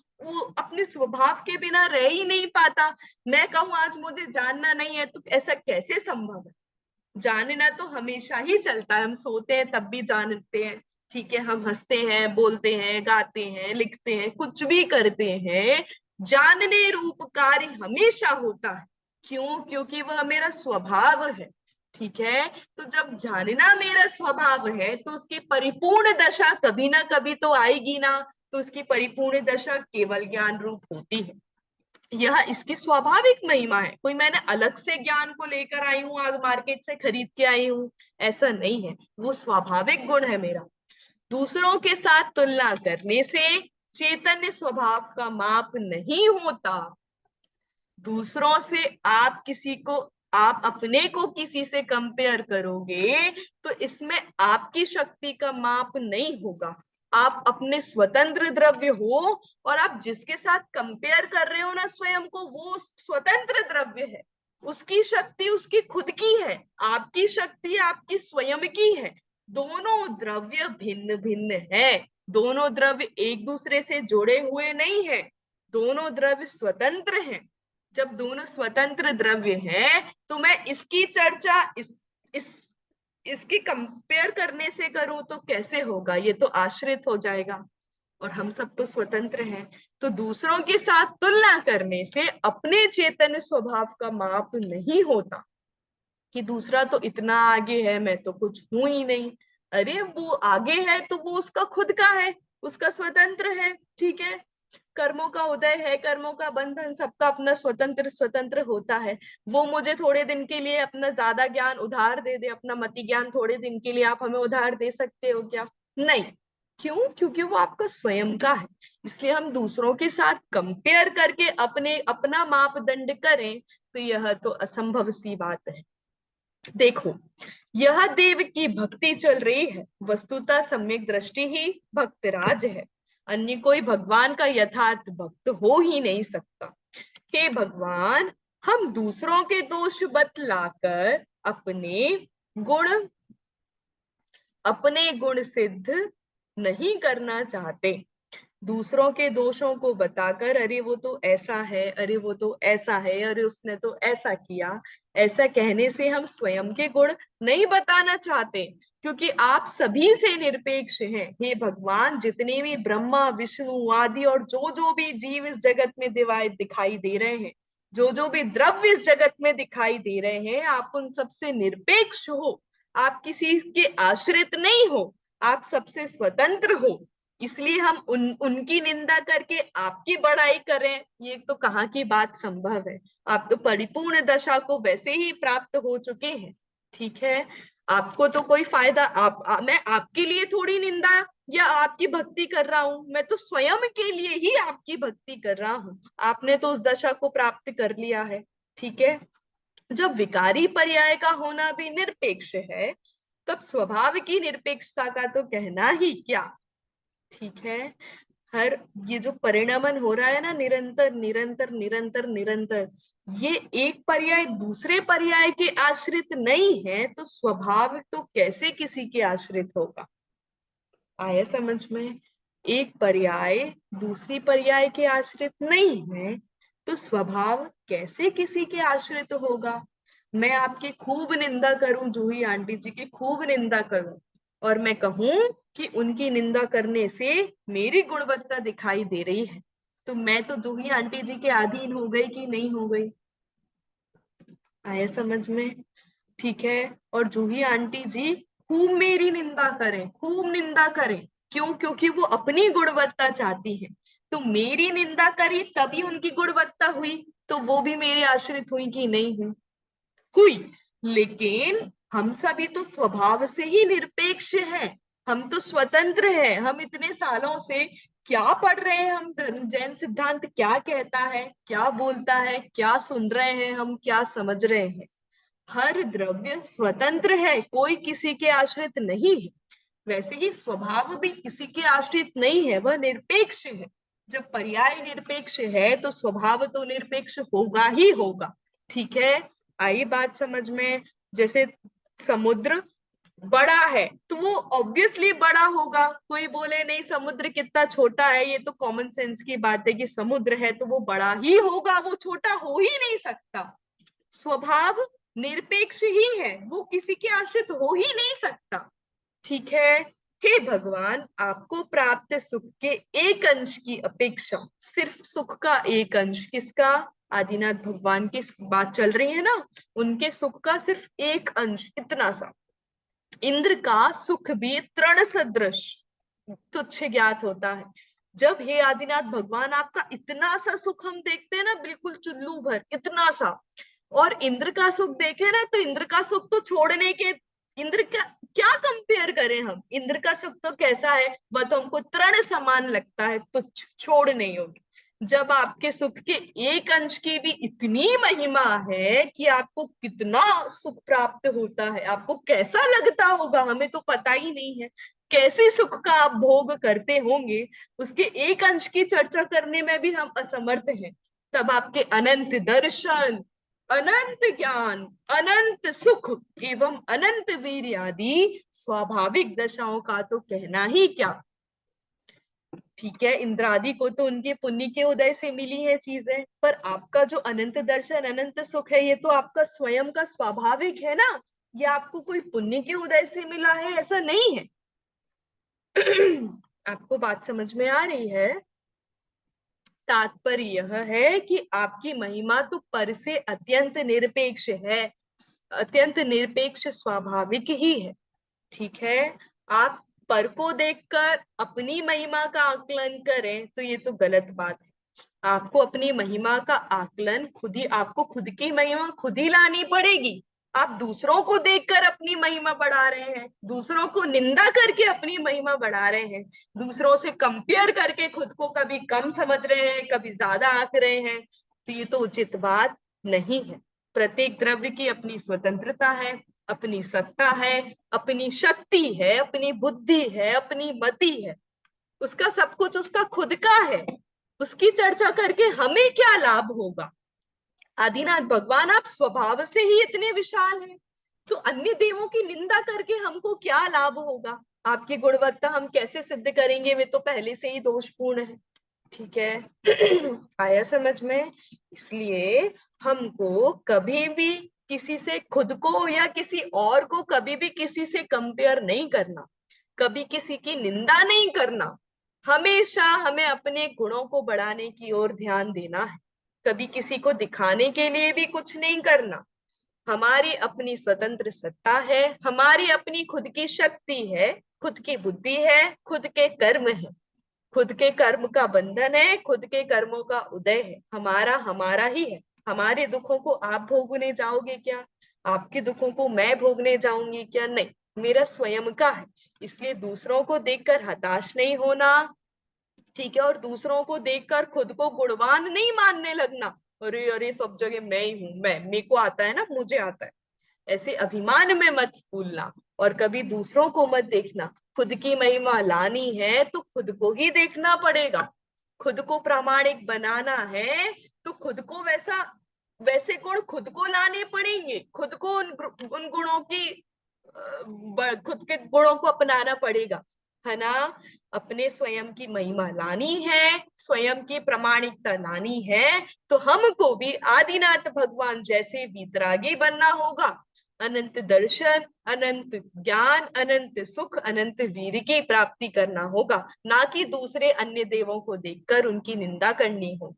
अपने स्वभाव के बिना रह ही नहीं पाता। मैं कहूँ आज मुझे जानना नहीं है, तो ऐसा कैसे संभव है? जानना तो हमेशा ही चलता है, हम सोते हैं तब भी जानते हैं, ठीक है, हम हंसते हैं, बोलते हैं, गाते हैं, लिखते हैं, कुछ भी करते हैं, जानने रूप कार्य हमेशा होता है। क्यों? क्योंकि वह मेरा स्वभाव है, ठीक है। तो जब जानना मेरा स्वभाव है तो उसकी परिपूर्ण दशा कभी ना कभी तो आएगी ना, तो उसकी परिपूर्ण दशा केवल ज्ञान रूप होती है। यह इसकी स्वाभाविक महिमा है, कोई मैंने अलग से ज्ञान को लेकर आई हूं, आज मार्केट से खरीद के आई हूं, ऐसा नहीं है। वो स्वाभाविक गुण है मेरा। दूसरों के साथ तुलना करने से चैतन्य स्वभाव का माप नहीं होता। दूसरों से आप अपने को किसी से कंपेयर करोगे तो इसमें आपकी शक्ति का माप नहीं होगा। आप अपने स्वतंत्र द्रव्य हो, और आप जिसके साथ कंपेयर कर रहे हो ना स्वयं को, वो स्वतंत्र द्रव्य है, उसकी शक्ति उसकी खुद की है, आपकी शक्ति आपकी स्वयं की है। दोनों द्रव्य भिन्न भिन्न है, दोनों द्रव्य एक दूसरे से जुड़े हुए नहीं है, दोनों द्रव्य स्वतंत्र हैं। जब दोनों स्वतंत्र द्रव्य हैं तो मैं इसकी चर्चा इस इसकी कंपेयर करने से करूं तो कैसे होगा? ये तो आश्रित हो जाएगा, और हम सब तो स्वतंत्र हैं। तो दूसरों के साथ तुलना करने से अपने चेतन स्वभाव का माप नहीं होता कि दूसरा तो इतना आगे है, मैं तो कुछ हूं ही नहीं। अरे वो आगे है तो वो उसका खुद का है, उसका स्वतंत्र है, ठीक है। कर्मों का उदय है, कर्मों का बंधन, सबका अपना स्वतंत्र स्वतंत्र होता है। वो मुझे थोड़े दिन के लिए अपना ज्यादा ज्ञान उधार दे दे, अपना मति ज्ञान थोड़े दिन के लिए आप हमें उधार दे सकते हो क्या? नहीं। क्यों? क्योंकि वो आपका स्वयं का है। इसलिए हम दूसरों के साथ कंपेयर करके अपना मापदंड करें तो यह तो असंभव सी बात है। देखो, यह देव की भक्ति चल रही है, वस्तुतः सम्यक दृष्टि ही भक्तराज है, अन्य कोई भगवान का यथार्थ भक्त हो ही नहीं सकता। हे भगवान, हम दूसरों के दोष बतलाकर अपने गुण सिद्ध नहीं करना चाहते। दूसरों के दोषों को बताकर अरे वो तो ऐसा है, अरे वो तो ऐसा है, अरे उसने तो ऐसा किया, ऐसा कहने से हम स्वयं के गुण नहीं बताना चाहते, क्योंकि आप सभी से निरपेक्ष हैं। हे भगवान, जितने भी ब्रह्मा विष्णु आदि और जो भी जीव इस जगत में दिखाई दे रहे हैं, जो भी द्रव्य इस जगत में दिखाई दे रहे हैं, आप उन सबसे निरपेक्ष हो, आप किसी के आश्रित नहीं हो, आप सबसे स्वतंत्र हो। इसलिए हम उनकी निंदा करके आपकी बड़ाई करें, ये तो कहाँ की बात संभव है? आप तो परिपूर्ण दशा को वैसे ही प्राप्त हो चुके हैं, ठीक है। आपको तो कोई फायदा, मैं आपके लिए थोड़ी निंदा या आपकी भक्ति कर रहा हूं, मैं तो स्वयं के लिए ही आपकी भक्ति कर रहा हूं। आपने तो उस दशा को प्राप्त कर लिया है, ठीक है। जब विकारी पर्याय का होना भी निरपेक्ष है, तब स्वभाव की निरपेक्षता का तो कहना ही क्या, ठीक है। हर ये जो परिणमन हो रहा है ना, निरंतर निरंतर निरंतर निरंतर, ये एक पर्याय दूसरे पर्याय के आश्रित नहीं है, तो स्वभाव तो कैसे किसी के आश्रित होगा? आया समझ में? एक पर्याय दूसरी पर्याय के आश्रित नहीं है तो स्वभाव कैसे किसी के आश्रित होगा? मैं आपकी खूब निंदा करूं, जूही आंटी जी की खूब निंदा करूं, और मैं कहूं कि उनकी निंदा करने से मेरी गुणवत्ता दिखाई दे रही है, तो मैं तो जूही आंटी जी के अधीन हो गई कि नहीं हो गई? आया समझ में? ठीक है। और जूही आंटी जी खूब मेरी निंदा करें, खूब निंदा करें। क्यों? क्योंकि वो अपनी गुणवत्ता चाहती है। तो मेरी निंदा करी तभी उनकी गुणवत्ता हुई, तो वो भी मेरे आश्रित हुई कि नहीं हुई? हुई। लेकिन हम सभी तो स्वभाव से ही निरपेक्ष हैं, हम तो स्वतंत्र हैं। हम इतने सालों से क्या पढ़ रहे हैं, हम जैन सिद्धांत क्या कहता है, क्या बोलता है, क्या सुन रहे हैं, हम क्या समझ रहे हैं। हर द्रव्य स्वतंत्र है, कोई किसी के आश्रित नहीं है। वैसे ही स्वभाव भी किसी के आश्रित नहीं है, वह निरपेक्ष है। जब पर्याय निरपेक्ष है तो स्वभाव तो निरपेक्ष होगा ही होगा। ठीक है, आई बात समझ में? जैसे समुद्र बड़ा है तो वो ऑब्वियसली बड़ा होगा। कोई बोले नहीं समुद्र कितना छोटा है, ये तो कॉमन सेंस की बात है कि समुद्र है तो वो बड़ा ही होगा, वो छोटा हो ही नहीं सकता। स्वभाव निरपेक्ष ही है, वो किसी के आश्रित हो ही नहीं सकता। ठीक है। हे भगवान, आपको प्राप्त सुख के एक अंश की अपेक्षा, सिर्फ सुख का एक अंश, किसका? आदिनाथ भगवान की बात चल रही है ना, उनके सुख का सिर्फ एक अंश, इतना सा। इंद्र का सुख भी तृण सदृश तुच्छ ज्ञात होता है। जब हे आदिनाथ भगवान आपका इतना सा सुख हम देखते हैं ना, बिल्कुल चुल्लू भर इतना सा, और इंद्र का सुख देखे ना तो इंद्र का सुख तो छोड़ने के, इंद्र का क्या कंपेयर करें हम? इंद्र का सुख तो कैसा है, वह तो हमको तृण समान लगता है, तो छोड़ नहीं होगी। जब आपके सुख के एक अंश की भी इतनी महिमा है कि आपको कितना सुख प्राप्त होता है, आपको कैसा लगता होगा, हमें तो पता ही नहीं है कैसे सुख का आप भोग करते होंगे, उसके एक अंश की चर्चा करने में भी हम असमर्थ हैं। तब आपके अनंत दर्शन, अनंत ज्ञान, अनंत सुख एवं अनंत वीर्य आदि स्वाभाविक दशाओं का तो कहना ही क्या। ठीक है, इंद्रादि को तो उनके पुण्य के उदय से मिली है चीजें, पर आपका जो अनंत दर्शन, अनंत सुख है, ये तो आपका स्वयं का स्वाभाविक है ना, ये आपको कोई पुण्य के उदय से मिला है ऐसा नहीं है। आपको बात समझ में आ रही है? तात्पर्य यह है कि आपकी महिमा तो पर से अत्यंत निरपेक्ष है, अत्यंत निरपेक्ष स्वाभाविक ही है। ठीक है, आप पर को देखकर अपनी महिमा का आकलन करें तो ये तो गलत बात है। आपको अपनी महिमा का आकलन खुद ही, आपको खुद की महिमा खुद ही लानी पड़ेगी। आप दूसरों को देखकर अपनी महिमा बढ़ा रहे हैं, दूसरों को निंदा करके अपनी महिमा बढ़ा रहे हैं, दूसरों से कंपेयर करके खुद को कभी कम समझ रहे हैं, कभी ज्यादा आंक रहे हैं, तो ये तो उचित बात नहीं है। प्रत्येक द्रव्य की अपनी स्वतंत्रता है, अपनी सत्ता है, अपनी शक्ति है, अपनी बुद्धि है, अपनी मति है, उसका सब कुछ उसका खुद का है। उसकी चर्चा करके हमें क्या लाभ होगा? आदिनाथ भगवान आप स्वभाव से ही इतने विशाल हैं, तो अन्य देवों की निंदा करके हमको क्या लाभ होगा? आपकी गुणवत्ता हम कैसे सिद्ध करेंगे, वे तो पहले से ही दोषपूर्ण है। ठीक है, आया समझ में? इसलिए हमको कभी भी किसी से, खुद को या किसी और को कभी भी किसी से कंपेयर नहीं करना, कभी किसी की निंदा नहीं करना। हमेशा हमें अपने गुणों को बढ़ाने की ओर ध्यान देना है, कभी किसी को दिखाने के लिए भी कुछ नहीं करना। हमारी अपनी स्वतंत्र सत्ता है, हमारी अपनी खुद की शक्ति है, खुद की बुद्धि है, खुद के कर्म है, खुद के कर्म का बंधन है, खुद के कर्मों का उदय है, हमारा हमारा ही है। हमारे दुखों को आप भोगने जाओगे क्या? आपके दुखों को मैं भोगने जाऊंगी क्या? नहीं, मेरा स्वयं का है। इसलिए दूसरों को देखकर हताश नहीं होना। ठीक है, और दूसरों को देखकर खुद को गुणवान नहीं मानने लगना, अरे अरे सब जगह मैं ही हूं, मैं, मेरे को आता है ना, मुझे आता है, ऐसे अभिमान में मत फूलना। और कभी दूसरों को मत देखना। खुद की महिमा लानी है तो खुद को ही देखना पड़ेगा। खुद को प्रामाणिक बनाना है तो खुद को वैसा, वैसे गुण खुद को लाने पड़ेंगे, खुद को उन गुणों की खुद के गुणों को अपनाना पड़ेगा, है ना। अपने स्वयं की महिमा लानी है, स्वयं की प्रामाणिकता लानी है, तो हमको भी आदिनाथ भगवान जैसे वीतरागी बनना होगा। अनंत दर्शन, अनंत ज्ञान, अनंत सुख, अनंत वीर की प्राप्ति करना होगा, ना कि दूसरे अन्य देवों को देखकर उनकी निंदा करनी हो।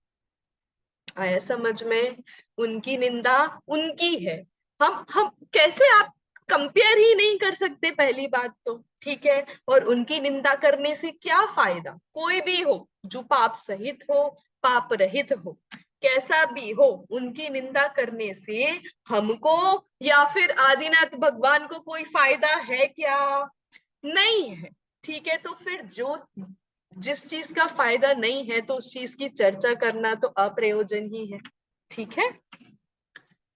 आया समझ में? उनकी निंदा उनकी है, हम कैसे, आप कंपेयर ही नहीं कर सकते पहली बात तो, ठीक है। और उनकी निंदा करने से क्या फायदा, कोई भी हो, जो पाप सहित हो, पाप रहित हो, कैसा भी हो, उनकी निंदा करने से हमको या फिर आदिनाथ भगवान को कोई फायदा है क्या? नहीं है, ठीक है। तो फिर जो जिस चीज का फायदा नहीं है तो उस चीज की चर्चा करना तो अप्रयोजन ही है, ठीक है।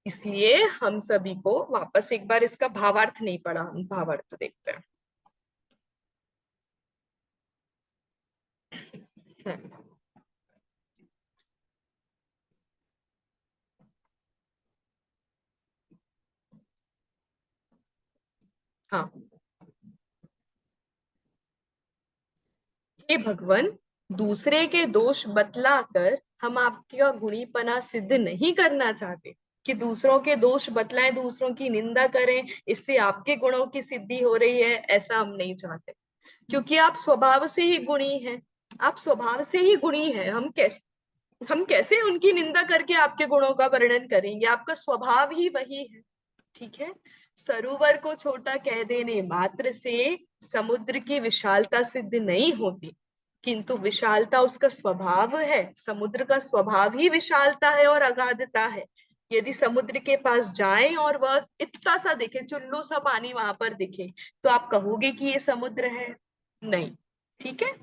इसलिए हम सभी को वापस एक बार इसका भावार्थ नहीं पढ़ा, हम भावार्थ देखते हैं। हाँ, हे भगवान, दूसरे के दोष बतलाकर हम आपका गुणीपना सिद्ध नहीं करना चाहते, कि दूसरों के दोष बतलाएं, दूसरों की निंदा करें, इससे आपके गुणों की सिद्धि हो रही है, ऐसा हम नहीं चाहते। क्योंकि आप स्वभाव से ही गुणी हैं, आप स्वभाव से ही गुणी हैं। हम कैसे उनकी निंदा करके आपके गुणों का वर्णन करेंगे, आपका स्वभाव ही वही है, ठीक है। सरोवर को छोटा कह देने मात्र से समुद्र की विशालता सिद्ध नहीं होती, किंतु विशालता उसका स्वभाव है। समुद्र का स्वभाव ही विशालता है और अगाधता है। यदि समुद्र के पास जाएं और वह इतना सा दिखे, चुल्लू सा पानी वहां पर दिखे, तो आप कहोगे कि ये समुद्र है? नहीं, ठीक है।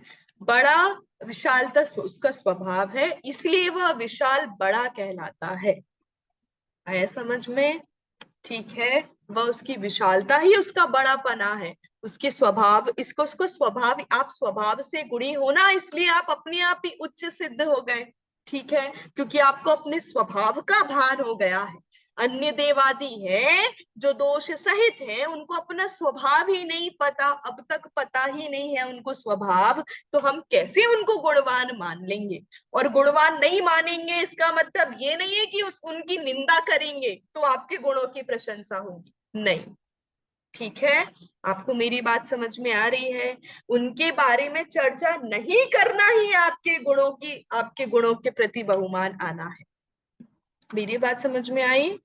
बड़ा विशालता उसका स्वभाव है, इसलिए वह विशाल बड़ा कहलाता है। आया समझ में? ठीक है। वह उसकी विशालता ही उसका बड़ापना है, उसके स्वभाव, इसको उसको स्वभाव, आप स्वभाव से गुणी हो ना, इसलिए आप अपने आप ही उच्च सिद्ध हो गए, ठीक है। क्योंकि आपको अपने स्वभाव का भान हो गया है। अन्य देवादि है जो दोष सहित है, उनको अपना स्वभाव ही नहीं पता, अब तक पता ही नहीं है उनको स्वभाव, तो हम कैसे उनको गुणवान मान लेंगे? और गुणवान नहीं मानेंगे इसका मतलब ये नहीं है कि उनकी निंदा करेंगे तो आपके गुणों की प्रशंसा होगी, नहीं, ठीक है। आपको मेरी बात समझ में आ रही है? उनके बारे में चर्चा नहीं करना ही आपके गुणों के प्रति बहुमान आना है। मेरी बात समझ में आई?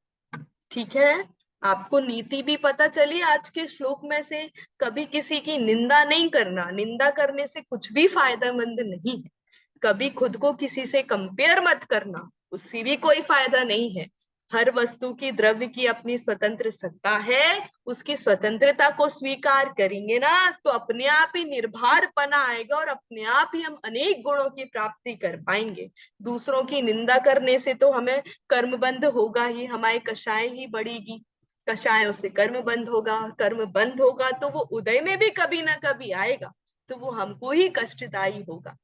ठीक है। आपको नीति भी पता चली आज के श्लोक में से, कभी किसी की निंदा नहीं करना, निंदा करने से कुछ भी फायदेमंद नहीं है। कभी खुद को किसी से कंपेयर मत करना, उससे भी कोई फायदा नहीं है। हर वस्तु की, द्रव्य की अपनी स्वतंत्र सत्ता है, उसकी स्वतंत्रता को स्वीकार करेंगे ना तो अपने आप ही निर्भरपना आएगा और अपने आप ही हम अनेक गुणों की प्राप्ति कर पाएंगे। दूसरों की निंदा करने से तो हमें कर्म बंध होगा ही, हमारी कषाय ही बढ़ेगी, कषायों से कर्म बंद होगा, कर्म बंद होगा तो वो उदय में भी कभी ना कभी आएगा, तो वो हमको ही कष्टदायी होगा।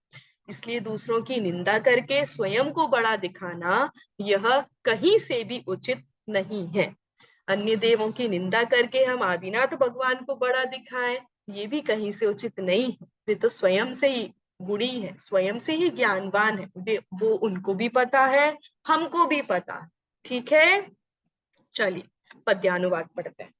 इसलिए दूसरों की निंदा करके स्वयं को बड़ा दिखाना यह कहीं से भी उचित नहीं है। अन्य देवों की निंदा करके हम आदिनाथ भगवान को बड़ा दिखाएं, ये भी कहीं से उचित नहीं है। वे तो स्वयं से ही गुणी है, स्वयं से ही ज्ञानवान है, वो उनको भी पता है, हमको भी पता है, ठीक है। चलिए पद्यानुवाद पढ़ते हैं।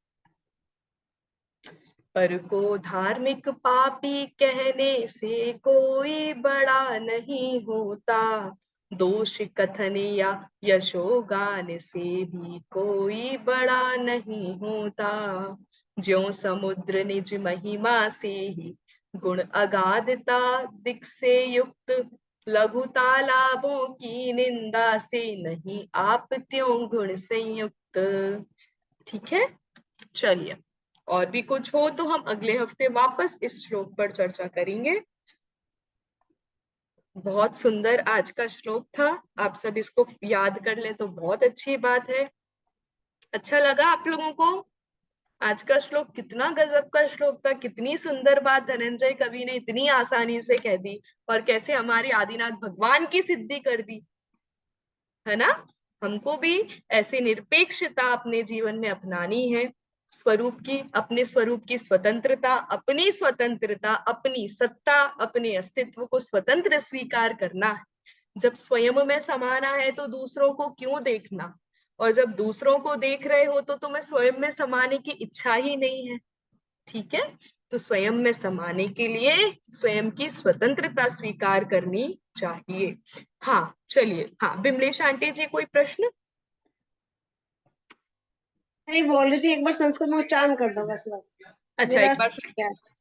पर को धार्मिक पापी कहने से कोई बड़ा नहीं होता, दोष कथन या यशोगान से भी कोई बड़ा नहीं होता। ज्यों समुद्र निज महिमा से ही गुण अगाधता दिख से युक्त, लघुता लाभों की निंदा से नहीं आप त्यों गुण संयुक्त। ठीक है, चलिए और भी कुछ हो तो हम अगले हफ्ते वापस इस श्लोक पर चर्चा करेंगे। बहुत सुंदर आज का श्लोक था, आप सब इसको याद कर लें तो बहुत अच्छी बात है। अच्छा लगा आप लोगों को आज का श्लोक? कितना गजब का श्लोक था, कितनी सुंदर बात धनंजय कवि ने इतनी आसानी से कह दी, और कैसे हमारे आदिनाथ भगवान की सिद्धि कर दी, है ना। हमको भी ऐसी निरपेक्षता अपने जीवन में अपनानी है, स्वरूप की, अपने स्वरूप की स्वतंत्रता, अपनी स्वतंत्रता, अपनी सत्ता, अपने अस्तित्व को स्वतंत्र स्वीकार करना है। जब स्वयं में समाना है तो दूसरों को क्यों देखना, और जब दूसरों को देख रहे हो तो तुम्हें स्वयं में समाने की इच्छा ही नहीं है, ठीक है। तो स्वयं में समाने के लिए स्वयं की स्वतंत्रता स्वीकार करनी चाहिए। हाँ चलिए, हाँ बिमलेश आंटी जी कोई प्रश्न? नहीं बोल रही थी, एक बार संस्कृत में उच्चारण कर दो बस। अच्छा मेरा एक बार,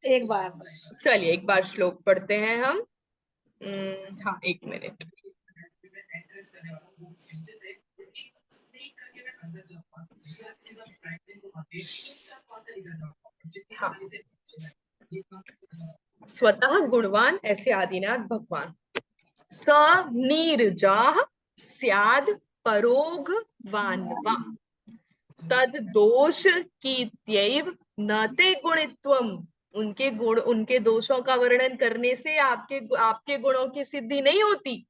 एक बार बस। चलिए एक बार श्लोक पढ़ते हैं हम। हाँ 1 मिनट। हाँ, स्वतः गुणवान ऐसे आदिनाथ भगवान। स नीरजाः स्याद् परोघ वान्वा तद दोष कीत्यैव न ते गुणित्वम। उनके गुण, उनके दोषों का वर्णन करने से आपके गुणों की सिद्धि नहीं होती।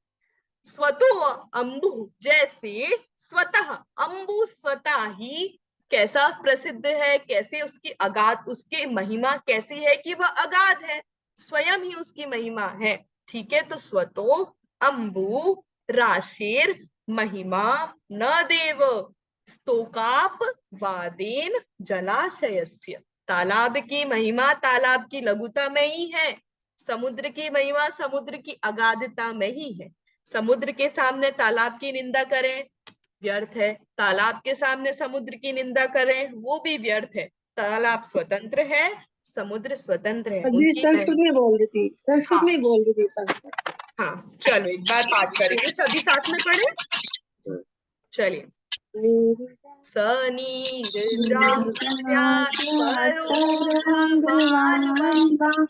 स्वतो अंबु, जैसे स्वतः अंबु स्वतः ही कैसा प्रसिद्ध है, कैसे उसकी अगाध, उसकी महिमा कैसी है कि वह अगाध है, स्वयं ही उसकी महिमा है। ठीक है, तो स्वतो अंबु राशिर महिमा न देव स्तोकाप वादेन जलाशयस्य। तालाब की महिमा तालाब की लघुता में ही है, समुद्र की महिमा समुद्र की अगाधता में ही है। समुद्र के सामने तालाब की निंदा करें व्यर्थ है, तालाब के सामने समुद्र की निंदा करें वो भी व्यर्थ है। तालाब स्वतंत्र है, समुद्र स्वतंत्र है, अभी उनकी संस्कृत में बोल रही थी, संस्कृत हाँ में ही बोल रही थी संस्कृत। हाँ, चलो एक बार पाठ करेंगे, सभी साथ में पढ़े। चलिए, स नीरजास्यात् परो भवान्वा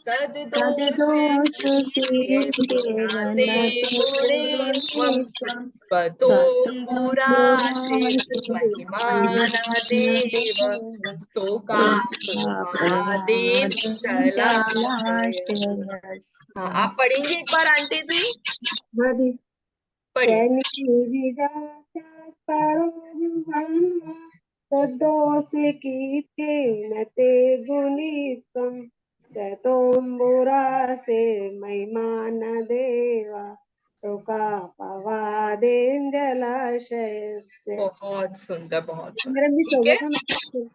तद्दोष कीर्त्यैर्नाते गुणे त्वम् स्वतोऽम्बुराशिर्महिमानदेव स्तोकापवादेन जलाशय। हाँ, आप पढ़ेंगे एक बार आंटी जी, पढ़िए। तद्दोषकीर्तेन ते गुणित्वं शतोऽम्बुरासे महिमान देवा शोकापवादेन जलाशयस्य। बहुत सुंदर, बहुत मेरा सुंदर। मिस हो ठीक गया है, था ना,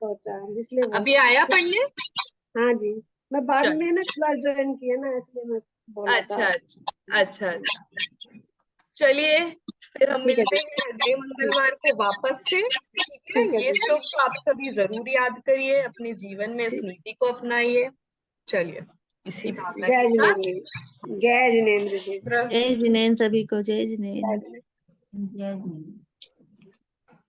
पहुंचा इसलिए बोल। अभी आया पढ़ने। हाँ जी, मैं बाद चल, में ना क्लास ज्वाइन किया ना, इसलिए मैं बोला था। अच्छा अच्छा अच्छा अच्छा, चलिए फिर हम ठीक है मिलते हैं अगले मंगलवार को वापस से। ठीक है, ठीक है ये जी, श्लोक तो आप सभी जरूर याद करिए, अपने जीवन में इस नीति को अपनाइए। चलिए, इसी भावना जय के साथ जिनेन्द्र, जय जिनेन्द्र जी। जय जिनेन्द्र सभी को, जय जिनेन्द्र। जय जिनेन्द्र। जय जिनेन्द्र।